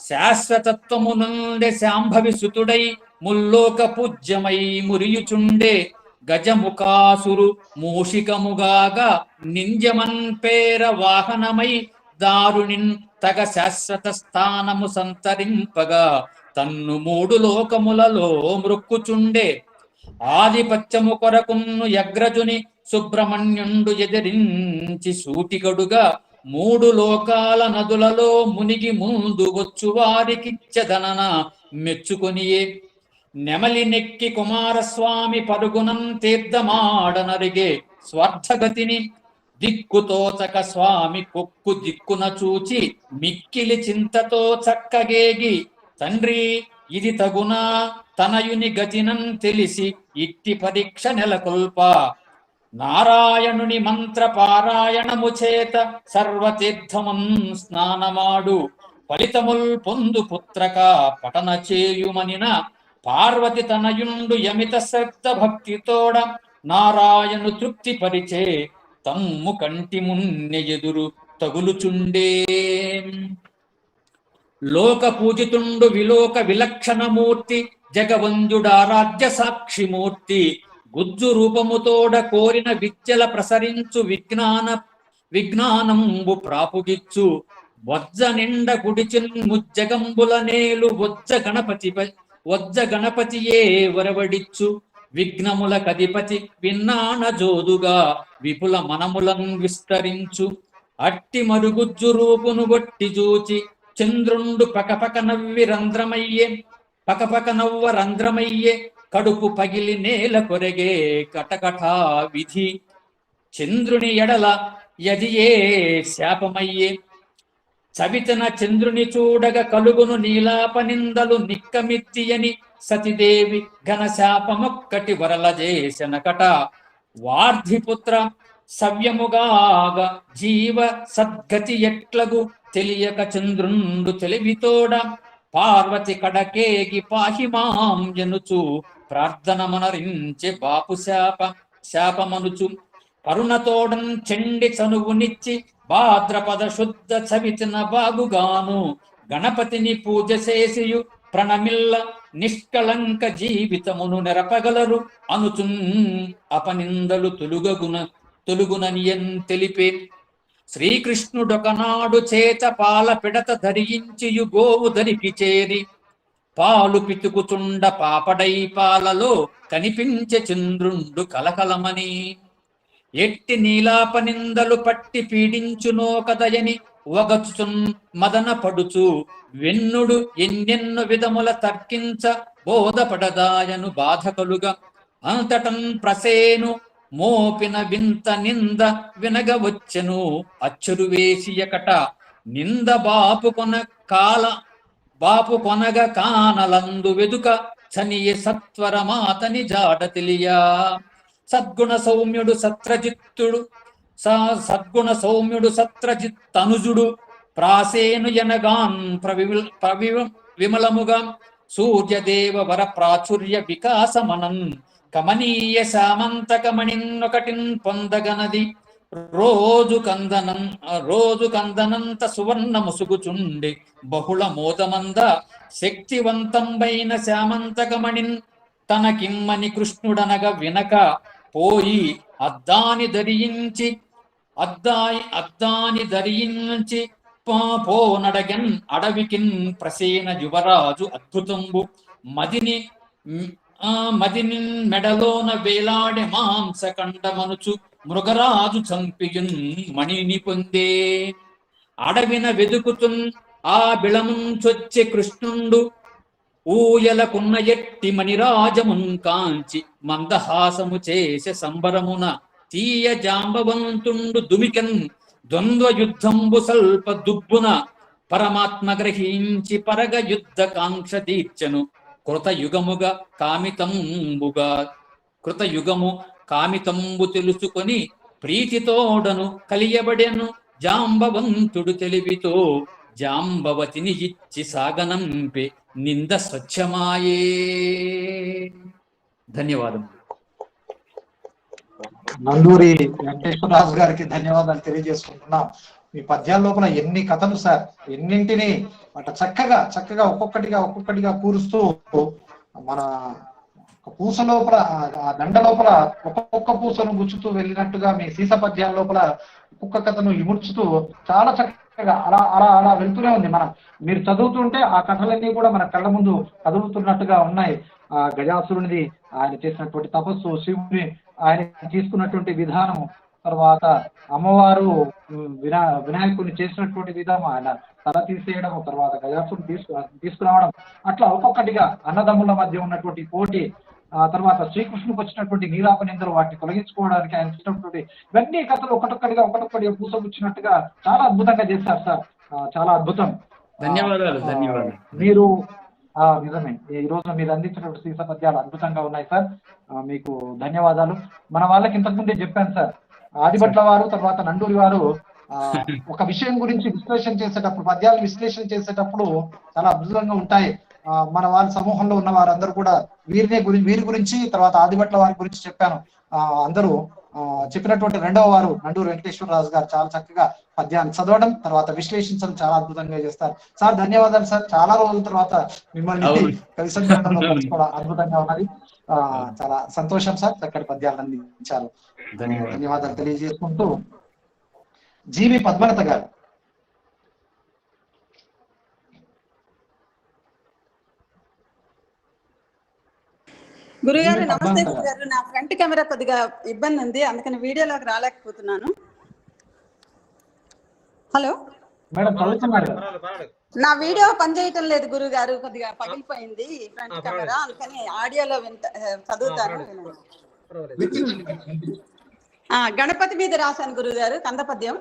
శాశ్వతత్వము నుండే శాంభవి సుతుడై ముల్లోక పూజ్యమై మురియుచుండే గజముఖాసురు మూషికముగాగా నింజమన్ పేర వాహనమై దారునిన్ తగ శాశ్వత స్థానము సంతరింపగా తన్ను మూడు లోకములలో మృక్కుచుండే ఆధిపత్యము కొరకును యగ్రజుని సుబ్రహ్మణ్యుండు ఎదిరించి సూటిగడుగా మూడు లోకాల నదులలో మునిగి ముందు వచ్చు వారికిచ్చదనన మెచ్చుకొనియే నెమలి నెక్కి కుమారస్వామి పరుగునం తీర్థమాడనరిగే స్వార్థగతిని దిక్కుతోచక స్వామి కొక్కు దిక్కున చూచి మిక్కిలి చింతతో చక్కగేగి తండ్రి ఇది తగునా తనయుని గతినం తెలిసి ఇట్టి పరీక్ష నెలకొల్ప నారాయణుని మంత్ర పారాయణము చేత సర్వతీర్థమున్ స్నానమాడు ఫలితముల్ పొందు పుత్రక పఠన చేయుమనిన పార్వతి తనయుండు యమిత శక్త భక్తితోడ నారాయణు తృప్తి పరిచే తమ్ము కంటి మున్నె ఎదురు తగులుచుండే లోక పూజితుండు విలోక విలక్షణమూర్తి జగవంజుడారాధ్య సాక్షిమూర్తి గుజ్జు రూపముతోడ కోరిన విద్యల ప్రసరించు విజ్ఞానంబు ప్రాపుగిచ్చు వజ్జ నిండ గుడిచిన్ ముజ్జగంబుల నేలు వజ్జ గణపతియే వరవడిచ్చు విఘ్నముల కధిపతి విన్నాన జోదుగా విపుల మనములం విస్తరించు అట్టి మరుగుజ్జు రూపును గొట్టి చూచి చంద్రుండు పకపక నవ్వ రంధ్రమయ్యే కడుపు పగిలి నేల కొరగే కటకటా విధి చంద్రుని ఎడల యదియే శాపమయ్యే చవితన చంద్రుని చూడగ కలుగును నీలాపనిందలు నిక్కమిత్తియని సతిదేవి ఘనశాపమొక్కటి వరల చేసనకట వార్ధిపుత్ర సవ్యముగాగ జీవ సద్గతి ఎట్లగు తెలియక చంద్రుండు తెలివితోడ పార్వతి కడకేగి పాహిమాం ఎనుచు ప్రార్థనమనరించే బాపు శాపమనుచు కరుణతోడన్ చెండి చనువునిచ్చి భాద్రపద శుద్ధ చవితిన బాగుగాను గణపతిని పూజ చేసియు ప్రణమిల్ల నిష్కళంక జీవితమును నెరపగలరు అనుచున్ అపనిందలు తొలుగుననియన్ తెలిపే శ్రీకృష్ణుడొకనాడు చేత పాల పిడత ధరించియు గోవు ధరికి చేరి పాలు పితుకుచుండ పాపడై పాలలో కనిపించే చంద్రుండు కలకలమని ఎట్టి నీలాపనిందలు పట్టి పీడించునో కదయని వగచున్ మదన పడుచు వెన్నుడు ఎన్నెన్నో విధముల తర్కించ బోధపడదాయను బాధకలుగా అంతటన్ ప్రసేను మోపిన వింత నింద వినగవచ్చెను అచ్చరు వేసియకట నింద బాపు కొనగ కానలందు వెదుక చనియ సత్వరమాతని జాడ తెలియా సద్గుణ సౌమ్యుడు సత్రజిత్తనుజుడు ప్రాసేను ఎనగాన్ విమలముగా సూర్యదేవ వర ప్రాచుర్య వికాసమనన్ కమనీయ శామంతకమణిన్నొకటిన్ పొందగనది రోజు కందనంత సువర్ణ ముసుగుచుండి బహుళ మోదమంద శక్తివంతంబైన శామంతకమణిన్ తనకిమ్మని కృష్ణుడనగ వినక పోయి అద్దాని ధరించి పోనడగన్ అడవికిన్ ప్రసేన యువరాజు అద్భుతంబు మదిని మెడలోన వేలాడే మాంస కండమనుచు మృగరాజు చంపియున్ మణిని పొందే అడవిన వెదుకుతున్ ఆ బిళముంచొచ్చే కృష్ణుండు ఊయలకున్న ఎట్టి మణిరాజమున్ కాంచి మందహాసము చేసే సంబరమున తీయ జాంబవంతుండు దుమికన్ ద్వంద్వ యుద్ధంబు సల్ప దుబ్బున పరమాత్మ గ్రహించి పరగ యుద్ధ కాంక్ష తీర్చెను కృతయుగము కామితంబు తెలుసుకొని ప్రీతితోడను కలియబడెను జాంబవంతుడు తెలివితో జాంబవతిని ఇచ్చి సాగనంపే నింద స్వచ్ఛమాయే. ధన్యవాదం. నందూరి వెంకటేశ్వరరాజు గారికి ధన్యవాదాలు తెలియజేసుకుంటున్నాం. మీ పద్యాల లోపల ఎన్ని కథలు సార్, ఎన్నింటినీ అట్లా చక్కగా ఒక్కొక్కటిగా కూరుస్తూ మన పూస లోపల ఆ దండ లోపల ఒక్కొక్క పూసను గుచ్చుతూ వెళ్ళినట్టుగా మీ సీస పద్యాల లోపల ఒక్కొక్క కథను ఇముడ్చుతూ చాలా చక్కగా అలా అలా అలా వెళ్తూనే ఉంది. మీరు చదువుతుంటే ఆ కథలన్నీ కూడా మన కళ్ళ ముందు కదులుతున్నట్టుగా ఉన్నాయి. ఆ గజాసురునిది, ఆయన చేసినటువంటి తపస్సు, శివుని ఆయన తీసుకున్నటువంటి విధానం, తర్వాత అమ్మవారు వినాయకుడిని చేసినటువంటి విధానం, ఆయన తల తీసేయడం, తర్వాత గజాసురుని తీసుకురావడం, అట్లా ఒక్కొక్కటిగా అన్నదమ్ముల మధ్య ఉన్నటువంటి పోటీ, ఆ తర్వాత శ్రీకృష్ణుడికి వచ్చినటువంటి నీలాపనిందరూ వాటిని తొలగించుకోవడానికి ఆయన ఇచ్చినటువంటి ఇవన్నీ కథలు ఒక్కొక్కటిగా పూసగుచ్చినట్టుగా చాలా అద్భుతంగా చేశారు సార్. చాలా అద్భుతం. ధన్యవాదాలు. మీరు నిజమే ఈ రోజు మీరు అందించినటువంటి సీస పద్యాలు అద్భుతంగా ఉన్నాయి సార్. మీకు ధన్యవాదాలు. మన వాళ్ళకి ఇంతకుముందే చెప్పాను సార్, ఆదిభట్ల వారు తర్వాత నండూరి వారు ఒక విషయం గురించి విశ్లేషణ చేసేటప్పుడు, పద్యాలు విశ్లేషణ చేసేటప్పుడు చాలా అద్భుతంగా ఉంటాయి. మన వాళ్ళ సమూహంలో ఉన్న వారందరూ కూడా వీరి గురించి తర్వాత ఆదిభట్ల వారి గురించి చెప్పాను. అందరూ చెప్పినటువంటి రెండవ వారు నండూరి వెంకటేశ్వరరాజు గారు చాలా చక్కగా పద్యాన్ని చదవడం తర్వాత విశ్లేషించడం చాలా అద్భుతంగా చేస్తారు. సార్ ధన్యవాదాలు సార్. చాలా రోజుల తర్వాత మిమ్మల్ని కలుసుకోవడం అద్భుతంగా ఉన్నది. చాలా సంతోషం సార్, చక్కటి పద్యాలు అందించారు. ధన్యవాదాలు తెలియజేసుకుంటూ జీవి పద్మలత గారు. గురుగారు నమస్తే. గురుగారు, నా ఫ్రంట్ కెమెరా కొద్దిగా ఇబ్బంది ఉంది, అందుకని వీడియోలోకి రాలేకపోతున్నాను. హలో, నా వీడియో పనిచేయటం లేదు గురుగారు, కొద్దిగా పగిలిపోయింది ఫ్రంట్ కెమెరా, అందుకని ఆడియోలో చదువుతాను. గణపతి మీద రాశాను గురుగారు కందపద్యం.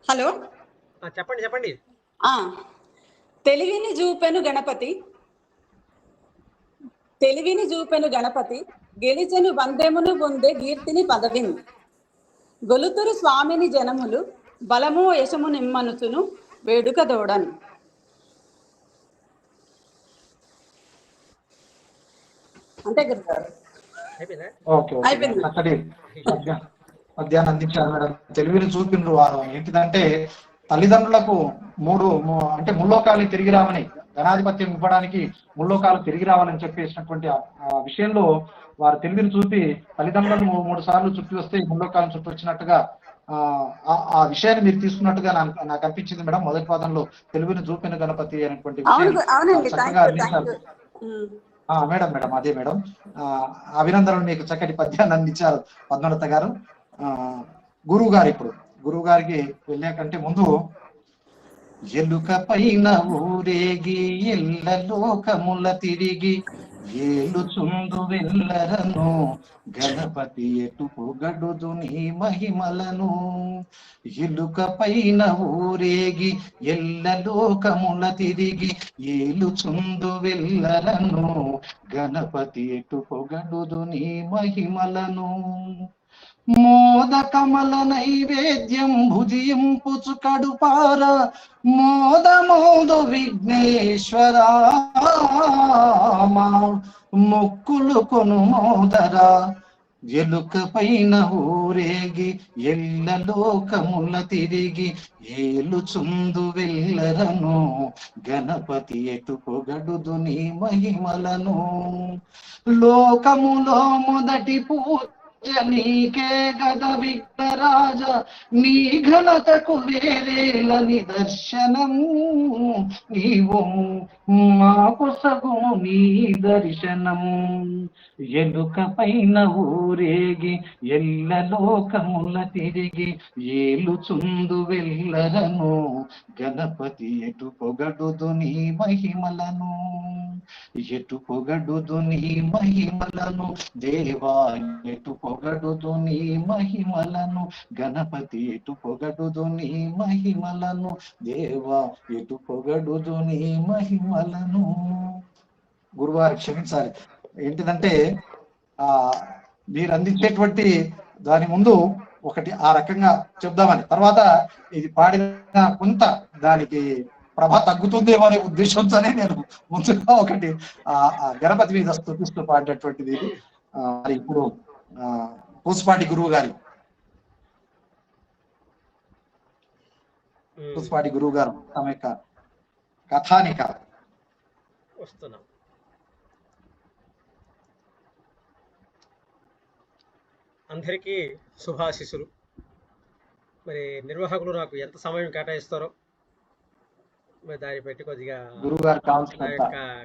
హలో, చెప్పండి. తెలివిని చూపెను గణపతి గెలిచెను వందెమును పొందే కీర్తిని పదవిని గొలుతురు స్వామిని జనములు బలము యశము నిమ్మనుచును వేడుక దోడను. అంతే గురుగారు. పద్యాన్ని అందించారు మేడం. తెలివిని చూపినరు వారు. ఏంటిదంటే తల్లిదండ్రులకు ముల్లోకాలు తిరిగి రావని, ధనాధిపత్యం ఇవ్వడానికి ముల్లోకాలు తిరిగి రావాలని చెప్పేసినటువంటి ఆ విషయంలో వారు తెలివిని చూపి తల్లిదండ్రులను 3 సార్లు చుట్టి వస్తే ముల్లోకాలను చుట్టి వచ్చినట్టుగా ఆ విషయాన్ని మీరు తీసుకున్నట్టుగా నాకు అనిపించింది మేడం. మొదటి పాదంలో తెలివిని చూపిన గణపతి అనేటువంటి చక్కగా అందించారు మేడం. అదే మేడం, అభినందనలు. మీకు చక్కటి పద్యాన్ని అందించారు పద్మలత గారు. గురువు గారు, ఇప్పుడు గురువు గారికి వెళ్ళాకంటే ముందు ఎలుక పైన ఊరేగి ఎల్ల లోకముల తిరిగి ఏలుచుందు వెళ్ళరను గణపతి ఎటు పొగడుదు నీ మహిమలను. ఎలుక పైన ఊరేగి ఎల్ల లోకముల తిరిగి ఏలుచుందు వెళ్ళరను గణపతి ఎటు పొగడుదు నీ మహిమలను. మోదకమల నైవేద్యం భుజింపుచు కడుపార మోదమోదు విఘ్నేశ్వరా మొక్కులు కొను మోదరా ఎలుక పైన ఊరేగి ఎల్ల లోకముల తిరిగి ఏలుచుందు వెళ్ళరను గణపతి ఎటు పొగడుదు నీ మహిమలను. లోకములో మొదటి పూజ నీకే గద విఘ్నరాజ, నీ ఘనతకు వేరేల నిదర్శనం. నీవు మాకు సగుము నీ దర్శనం. ఎలుక పైన ఊరేగి ఎల్ల లోకముల తిరిగి ఏలుచుందు వెళ్ళరను గణపతి ఎటు పొగడుదు నీ మహిమలను. ఎటు పొగడుదు నీ మహిమలను దేవా, ఎటు పొగడుదు నీ మహిమలను. గణపతి ఎటు పొగడుదు నీ మహిమలను దేవా, ఎటు పొగడుదు నీ మహిమలను. గురువారు క్షమించాలి, ఏంటిదంటే మీరు అందించేటువంటి దాని ముందు ఒకటి ఆ రకంగా చెప్దామని, తర్వాత ఇది పాడిన కొంత దానికి ప్రభ తగ్గుతుందేమో అనే ఉద్దేశంతోనే నేను ముందుగా ఒకటి గణపతి మీద స్తుతిస్తూ పాడినటువంటిది. మరి ఇప్పుడు పూసపాటి గురువు గారు తమ యొక్క కథానిక వస్తున్నాం. అందరికీ శుభాశీస్సులు. మరి నిర్వాహకులు నాకు ఎంత సమయం కేటాయిస్తారో మరి దాన్ని పెట్టి కొద్దిగా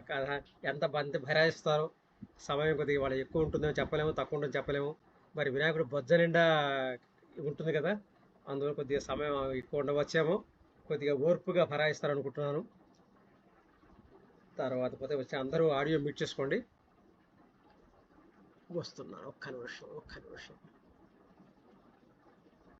కథ ఎంత బంతి భరాయిస్తారో, సమయం కొద్దిగా వాళ్ళు ఎక్కువ ఉంటుందేమో చెప్పలేము, తక్కువ ఉంటుందో చెప్పలేము. మరి వినాయకుడు బొజ్జ నిండా ఉంటుంది కదా, అందులో కొద్దిగా సమయం ఎక్కువ ఉండవచ్చేమో, కొద్దిగా ఓర్పుగా భరాయిస్తారనుకుంటున్నాను. తర్వాత పోతే వచ్చి అందరూ ఆడియో మ్యూట్ చేసుకోండి. వస్తున్నాను, ఒక్క నిమిషం.